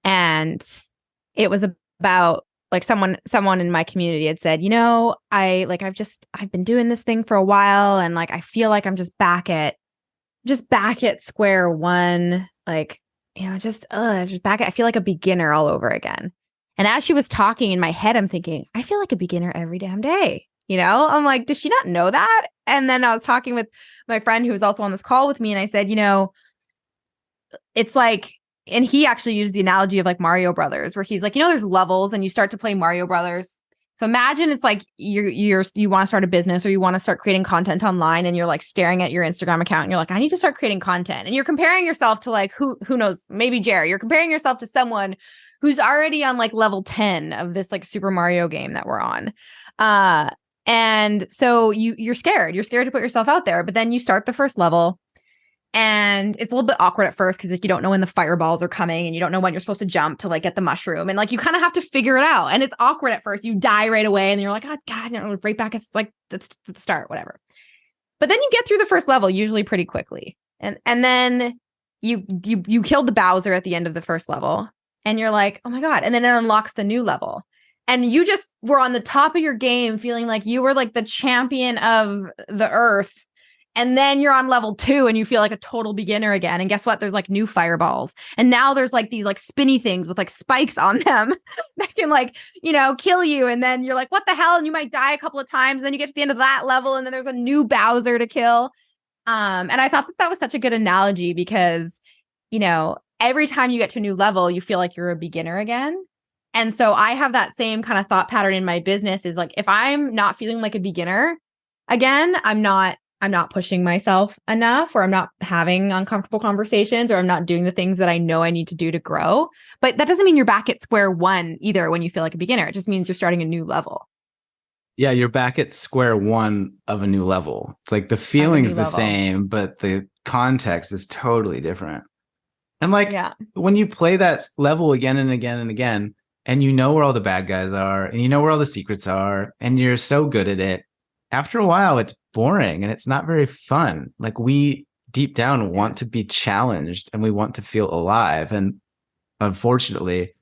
and it was about like someone in my community had said, I've been doing this thing for a while, and like I feel like I'm just back at square one, like, just back at, I feel like a beginner all over again. And as she was talking, in my head, I'm thinking, I feel like a beginner every damn day. I'm like, does she not know that? And then I was talking with my friend who was also on this call with me, and I said, it's like, and he actually used the analogy of like Mario Brothers, where he's like, there's levels and you start to play Mario Brothers. So imagine it's like you want to start a business, or you want to start creating content online, and you're like staring at your Instagram account and you're like, I need to start creating content. And you're comparing yourself to like, who knows, maybe Jerry, you're comparing yourself to someone who's already on like level 10 of this like Super Mario game that we're on. And so you're scared to put yourself out there, but then you start the first level. And it's a little bit awkward at first because like you don't know when the fireballs are coming, and you don't know when you're supposed to jump to like get the mushroom, and like you kind of have to figure it out. And it's awkward at first. You die right away, and you're like, oh God, right back. It's like that's the start, whatever. But then you get through the first level usually pretty quickly, and then you killed the Bowser at the end of the first level, and you're like, oh my God, and then it unlocks the new level. And you just were on the top of your game, feeling like you were like the champion of the earth. And then you're on level 2 and you feel like a total beginner again. And guess what? There's like new fireballs. And now there's like these like spinny things with like spikes on them that can like, kill you. And then you're like, what the hell? And you might die a couple of times. And then you get to the end of that level, and then there's a new Bowser to kill. And I thought that was such a good analogy because, every time you get to a new level, you feel like you're a beginner again. And so I have that same kind of thought pattern in my business, is like, if I'm not feeling like a beginner again, I'm not pushing myself enough, or I'm not having uncomfortable conversations, or I'm not doing the things that I know I need to do to grow. But that doesn't mean you're back at square one either when you feel like a beginner. It just means you're starting a new level. Yeah, you're back at square one of a new level. It's like the feeling's the same, but the context is totally different. And like when you play that level again and again and again, and you know where all the bad guys are, and you know where all the secrets are, and you're so good at it, after a while, it's boring and it's not very fun. Like we deep down want to be challenged and we want to feel alive. And unfortunately,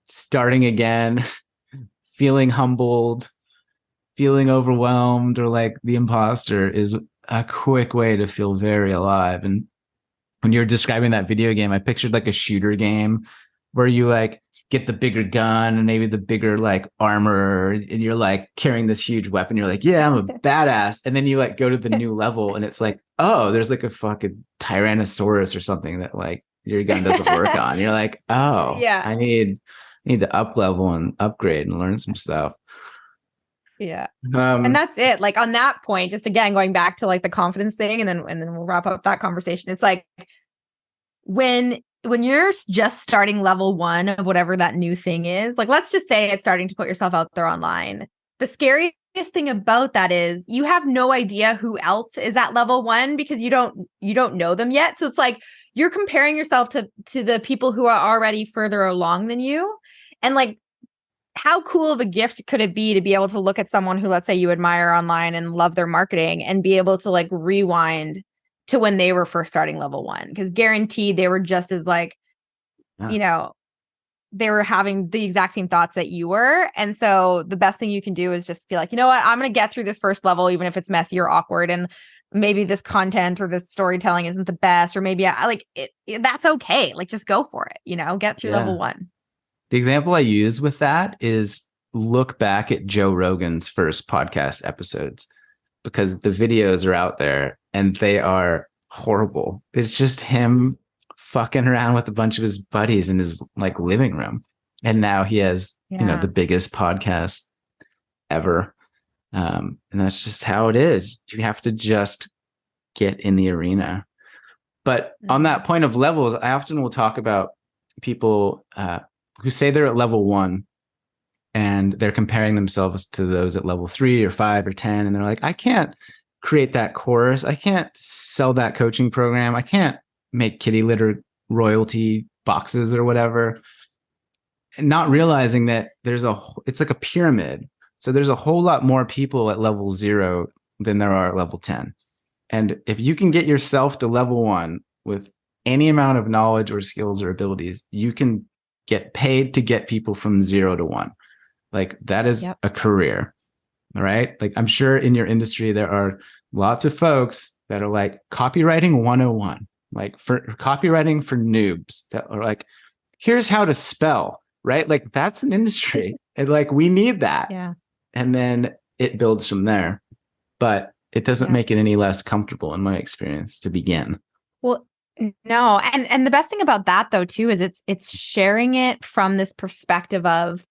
starting again, feeling humbled, feeling overwhelmed, or like the imposter is a quick way to feel very alive. And when you're describing that video game, I pictured like a shooter game where you like get the bigger gun and maybe the bigger like armor, and you're like carrying this huge weapon. You're like, yeah, I'm a badass. And then you like go to the new level, and it's like, oh, there's like a fucking Tyrannosaurus or something that like your gun doesn't work on. You're like, oh, yeah, I need to up level and upgrade and learn some stuff. Yeah. And that's it. Like on that point, just again, going back to like the confidence thing, and then we'll wrap up that conversation. It's like when you're just starting level 1 of whatever that new thing is, like, let's just say it's starting to put yourself out there online. The scariest thing about that is you have no idea who else is at level 1 because you don't know them yet. So it's like you're comparing yourself to the people who are already further along than you. And like, how cool of a gift could it be to be able to look at someone who, let's say, you admire online and love their marketing, and be able to like rewind to when they were first starting level 1? Because guaranteed they were just as like, they were having the exact same thoughts that you were. And so the best thing you can do is just be like, you know what, I'm going to get through this first level, even if it's messy or awkward. And maybe this content or this storytelling isn't the best, or maybe I like it, that's okay. Like, just go for it, get through level 1. The example I use with that is look back at Joe Rogan's first podcast episodes, because the videos are out there and they are horrible. It's just him fucking around with a bunch of his buddies in his like living room. And now he has, the biggest podcast ever. And that's just how it is. You have to just get in the arena. But on that point of levels, I often will talk about people who say they're at level 1 and they're comparing themselves to those at level 3 or 5 or 10. And they're like, I can't create that course. I can't sell that coaching program. I can't make kitty litter royalty boxes or whatever. And not realizing that it's like a pyramid. So there's a whole lot more people at level 0 than there are at level 10. And if you can get yourself to level 1 with any amount of knowledge or skills or abilities, you can get paid to get people from 0 to 1. Like that is a career, right? Like I'm sure in your industry, there are lots of folks that are like copywriting 101, like for copywriting for noobs that are like, here's how to spell, right? Like that's an industry. And like, we need that. Yeah. And then it builds from there, but it doesn't make it any less comfortable in my experience to begin. Well, no. And the best thing about that though, too, is it's sharing it from this perspective of,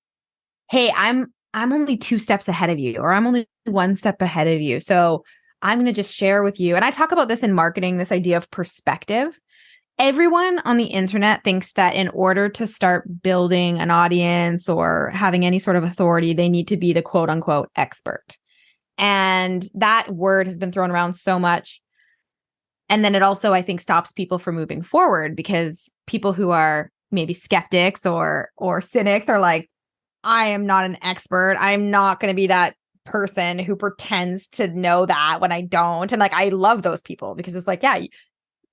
hey, I'm only 2 steps ahead of you, or I'm only 1 step ahead of you. So I'm going to just share with you. And I talk about this in marketing, this idea of perspective. Everyone on the internet thinks that in order to start building an audience or having any sort of authority, they need to be the quote unquote expert. And that word has been thrown around so much. And then it also, I think, stops people from moving forward, because people who are maybe skeptics or cynics are like, I am not an expert. I'm not going to be that person who pretends to know that when I don't. And like, I love those people, because it's like, yeah,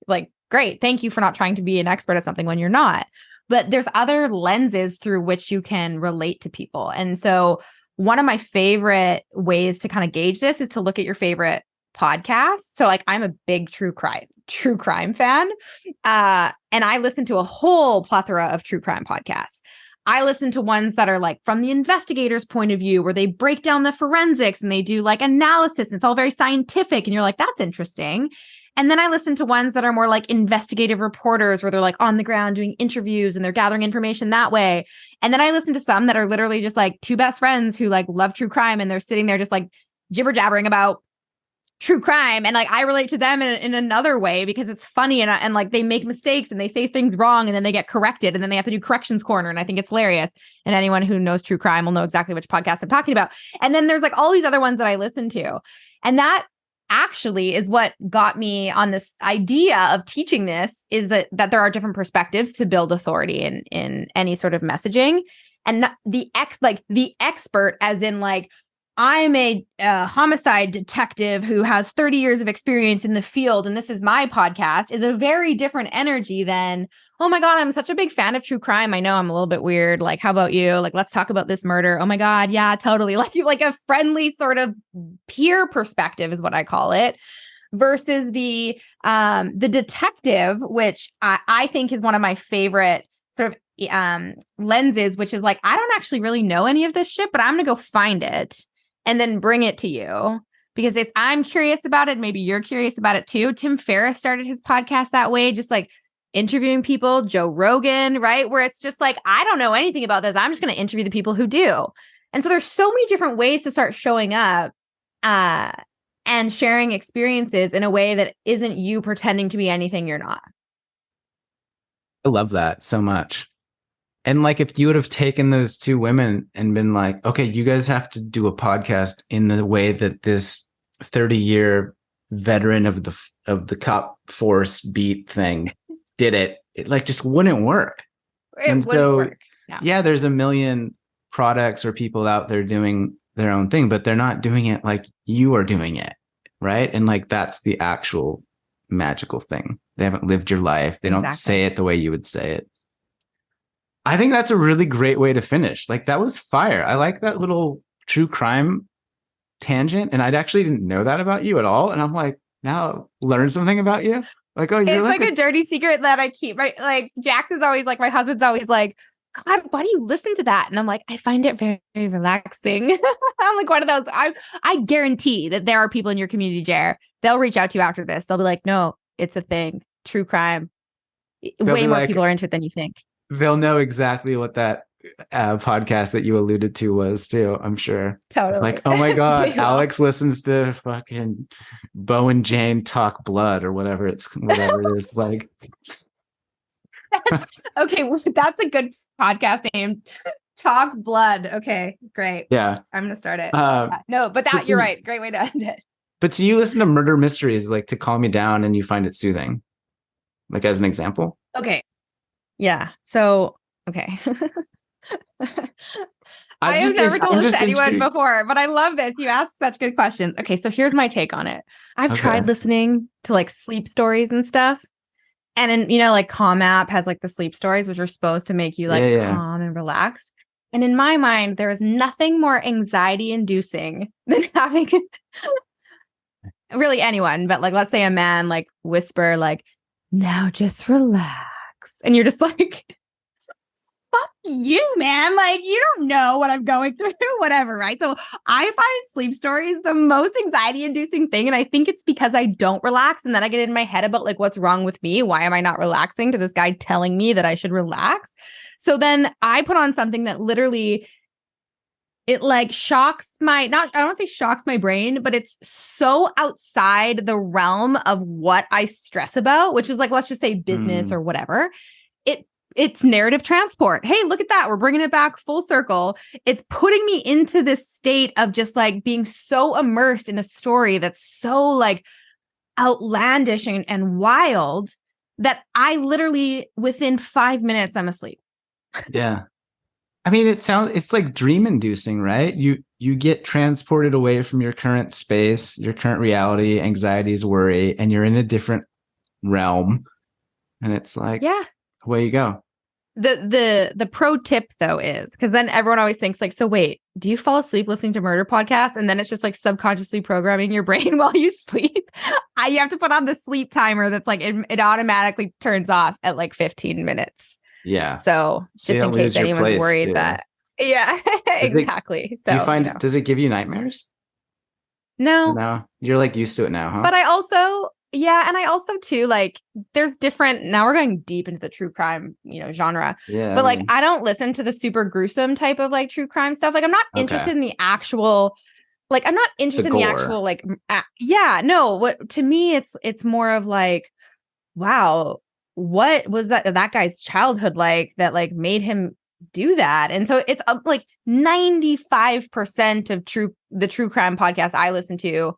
like, great. Thank you for not trying to be an expert at something when you're not. But there's other lenses through which you can relate to people. And so one of my favorite ways to kind of gauge this is to look at your favorite podcasts. So like, I'm a big true crime fan. And I listen to a whole plethora of true crime podcasts. I listen to ones that are like from the investigator's point of view, where they break down the forensics and they do like analysis, and it's all very scientific. And you're like, that's interesting. And then I listen to ones that are more like investigative reporters, where they're like on the ground doing interviews and they're gathering information that way. And then I listen to some that are literally just like 2 best friends who like love true crime, and they're sitting there just like jibber jabbering about true crime. And like, I relate to them in another way, because it's funny, and like they make mistakes and they say things wrong, and then they get corrected, and then they have to do corrections corner. And I think it's hilarious. And anyone who knows true crime will know exactly which podcast I'm talking about. And then there's like all these other ones that I listen to. And that actually is what got me on this idea of teaching this, is that there are different perspectives to build authority in any sort of messaging. And the expert, as in like, I'm a homicide detective who has 30 years of experience in the field, and this is my podcast, is a very different energy than, oh my God, I'm such a big fan of true crime. I know I'm a little bit weird. Like, how about you? Like, let's talk about this murder. Oh my God. Yeah, totally. Like a friendly sort of peer perspective is what I call it, versus the detective, which I think is one of my favorite sort of lenses, which is like, I don't actually really know any of this shit, but I'm going to go find it and then bring it to you, because I'm curious about it. Maybe you're curious about it too. Tim Ferriss started his podcast that way, just like interviewing people. Joe Rogan, right? Where it's just like, I don't know anything about this. I'm just going to interview the people who do. And so there's so many different ways to start showing up and sharing experiences in a way that isn't you pretending to be anything you're not. I love that so much. And like, if you would have taken those 2 women and been like, okay, you guys have to do a podcast in the way that this 30-year veteran of the cop force beat thing did it like just wouldn't work. It wouldn't work. No. Yeah, there's a million products or people out there doing their own thing, but they're not doing it like you are doing it, right? And like, that's the actual magical thing. They haven't lived your life. They don't say it the way you would say it. I think that's a really great way to finish. Like, that was fire. I like that little true crime tangent. And I actually didn't know that about you at all. And I'm like, now learn something about you. Like, oh, you're it's like a dirty secret that I keep, right? Like, Jack is always like, my husband's always like, God, why do you listen to that? And I'm like, I find it very, very relaxing. I'm like one of those. I guarantee that there are people in your community, Jer. They'll reach out to you after this. They'll be like, no, it's a thing. True crime. Way more people are into it than you think. They'll know exactly what that podcast that you alluded to was too, I'm sure. Totally. Like, oh my God, Alex listens to fucking Bo and Jane talk blood or whatever it is. Like, okay, well, that's a good podcast name. Talk blood. Okay, great. Yeah. I'm going to start it. No, but you're right. Great way to end it. But do you listen to murder mysteries like to calm you down and you find it soothing? Like, as an example? Okay. Yeah. So, okay. I have never told I'm this just to anyone intrigued. before, but I love this. You ask such good questions. Okay, so here's my take on it. I've Okay. tried listening to like sleep stories and stuff. And then, like Calm app has like the sleep stories, which are supposed to make you like calm and relaxed. And in my mind, there is nothing more anxiety inducing than having really anyone, but like, let's say a man like whisper, like, now just relax. And you're just like, fuck you, man. Like, you don't know what I'm going through, whatever. Right. So I find sleep stories the most anxiety inducing thing. And I think it's because I don't relax. And then I get in my head about like, what's wrong with me? Why am I not relaxing to this guy telling me that I should relax? So then I put on something that literally it like shocks I don't want to say shocks my brain, but it's so outside the realm of what I stress about, which is like, let's just say business or whatever. It's narrative transport. Hey, look at that. We're bringing it back full circle. It's putting me into this state of just like being so immersed in a story that's so like outlandish and wild that I literally within 5 minutes, I'm asleep. Yeah. I mean, it's like dream inducing, right? You get transported away from your current space, your current reality, anxieties, worry, and you're in a different realm. And it's like, yeah, away you go. The pro tip though is because then everyone always thinks like, so wait, do you fall asleep listening to murder podcasts? And then it's just like subconsciously programming your brain while you sleep. You have to put on the sleep timer that's like it automatically turns off at like 15 minutes. Yeah. So just in case anyone's worried too. that. Yeah, exactly. Do you find, does it give you nightmares? No. No, you're like used to it now, huh? But I also too, like there's different, now we're going deep into the true crime, genre. Yeah. But like, I don't listen to the super gruesome type of like true crime stuff. Like I'm not interested in the actual, like, I'm not interested in the actual, like, no, what to me, it's more of like, wow, what was that guy's childhood like that like made him do that? And so it's like 95% of the true crime podcasts I listen to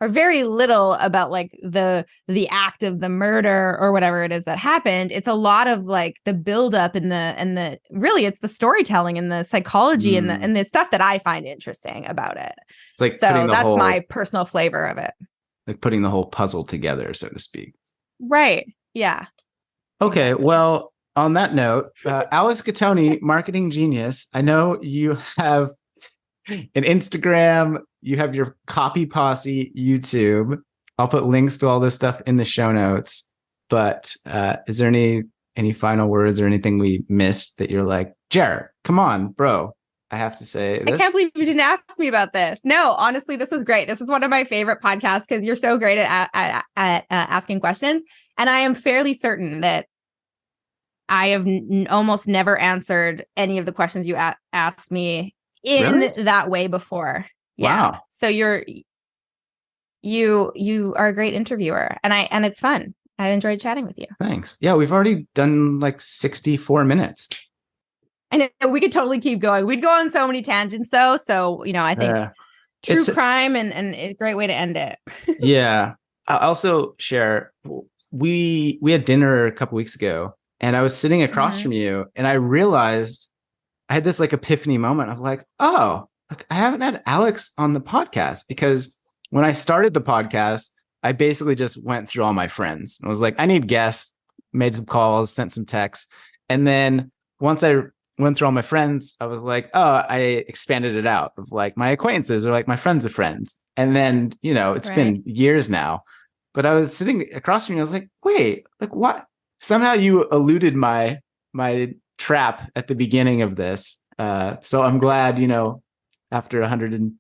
are very little about like the act of the murder or whatever it is that happened. It's a lot of like the buildup and the really it's the storytelling and the psychology and the stuff that I find interesting about it. It's like so that's my personal flavor of it. Like putting the whole puzzle together, so to speak. Right. Yeah. Okay. Well, on that note, Alex Cattoni, marketing genius. I know you have an Instagram, you have your Copy Posse YouTube. I'll put links to all this stuff in the show notes. But is there any final words or anything we missed that you're like, Jared, come on, bro, I have to say this? I can't believe you didn't ask me about this. No, honestly, this was great. This was one of my favorite podcasts because you're so great at asking questions. And I am fairly certain that I have almost never answered any of the questions you asked me in that way before. Yeah. Wow. So you are a great interviewer and it's fun. I enjoyed chatting with you. Thanks. Yeah, we've already done like 64 minutes. And we could totally keep going. We'd go on so many tangents though. So, I think true crime and a great way to end it. Yeah. I'll also share, we had dinner a couple weeks ago and I was sitting across from you and I realized I had this like epiphany moment of like, oh, look, I haven't had Alex on the podcast because when I started the podcast, I basically just went through all my friends. I was like, I need guests, made some calls, sent some texts. And then once I went through all my friends, I was like, oh, I expanded it out of like my acquaintances or like my friends of friends. And then, it's been years now, but I was sitting across from you. I was like, wait, like what? Somehow you eluded my trap at the beginning of this. So I'm glad, after 100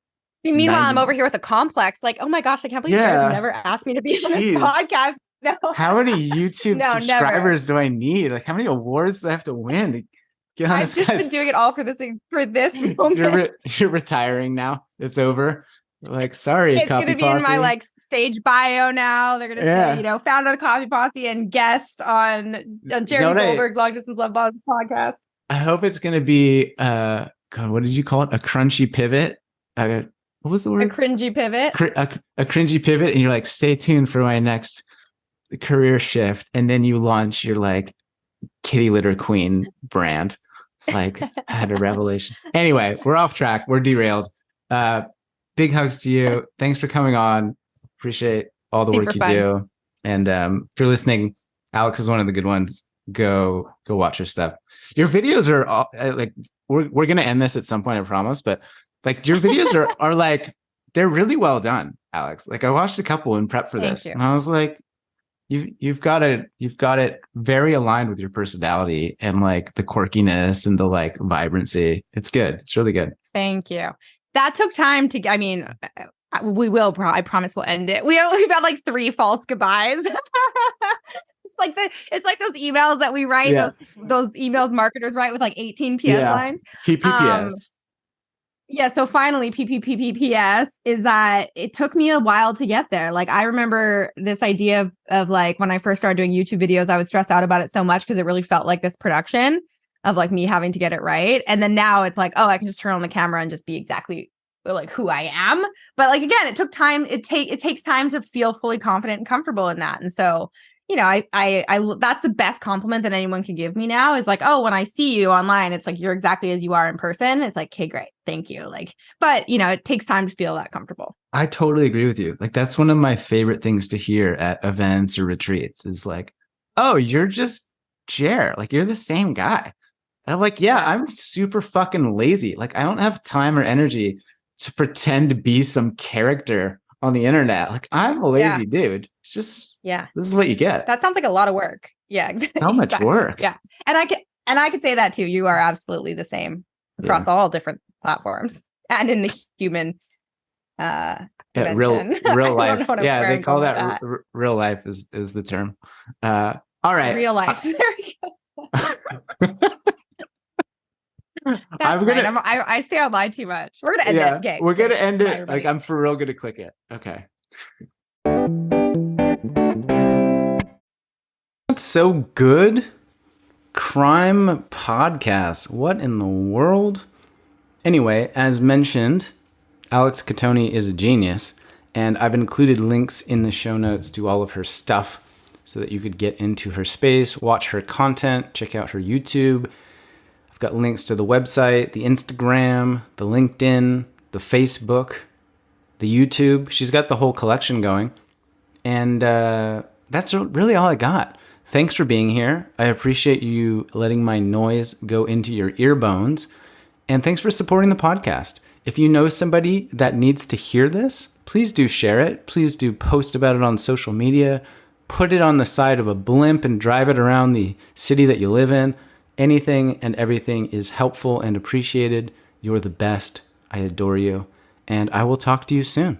meanwhile, I'm over here with a complex. Like, oh my gosh, I can't believe you guys never asked me to be on this podcast. No. How many YouTube subscribers do I need? Like, how many awards do I have to win to get on I've just been doing it all for this moment. You're retaring now. It's over. Like, sorry, it's Copy gonna be Posse. in my like stage bio now. They're gonna say, founder of the Copy Posse and guest on Jeremy Goldberg's Long Distance Love Bombs podcast. I hope it's gonna be God, what did you call it? A crunchy pivot. What was the word? A cringy pivot. A cringy pivot, and you're like, stay tuned for my next career shift, and then you launch your like kitty litter queen brand. like had a revelation. Anyway, we're off track. We're derailed. Big hugs to you. Thanks for coming on. Appreciate all the Super work you fun. do. And if you're listening, Alex is one of the good ones. Go watch her stuff. Your videos are all, like we're gonna end this at some point, I promise. But like your videos are like they're really well done, Alex. Like I watched a couple in prep for this, and I was like, you've got it very aligned with your personality and like the quirkiness and the like vibrancy. It's good. It's really good. Thank you. That took time to, I mean, I promise we'll end it. We've had like 3 false goodbyes. It's like those emails that we write, those emails marketers write with like 18 PS lines. PPPS. Yeah, so finally, PPPPS is that it took me a while to get there. Like, I remember this idea of like, when I first started doing YouTube videos, I would stress out about it so much because it really felt like this production of like me having to get it right. And then now it's like, oh, I can just turn on the camera and just be exactly like who I am. But like, again, it took time. It takes time to feel fully confident and comfortable in that. And so, you know, I that's the best compliment that anyone can give me now is like, oh, when I see you online, it's like, you're exactly as you are in person. It's like, okay, great. Thank you. Like, but you know, it takes time to feel that comfortable. I totally agree with you. Like, that's one of my favorite things to hear at events or retreats is like, oh, you're just Jer. Like, you're the same guy. And I'm like, yeah, I'm super fucking lazy. Like, I don't have time or energy to pretend to be some character on the internet. Like, I'm a lazy dude. It's just, this is what you get. That sounds like a lot of work. Yeah, exactly. How much work? Yeah. And I could say that too. You are absolutely the same across all different platforms and in the human real life. Yeah, they call that real life is the term. All right. Real life. There we go. That's fine. I stay online too much. We're gonna end it. Okay. We're gonna end it. Like, I'm for real gonna click it. Okay. That's so good. Crime podcast. What in the world? Anyway, as mentioned, Alex Cattoni is a genius, and I've included links in the show notes to all of her stuff so that you could get into her space, watch her content, check out her YouTube. I've got links to the website, the Instagram, the LinkedIn, the Facebook, the YouTube. She's got the whole collection going. And that's really all I got. Thanks for being here. I appreciate you letting my noise go into your ear bones. And thanks for supporting the podcast. If you know somebody that needs to hear this, please do share it. Please do post about it on social media. Put it on the side of a blimp and drive it around the city that you live in. Anything and everything is helpful and appreciated. You're the best. I adore you. And I will talk to you soon.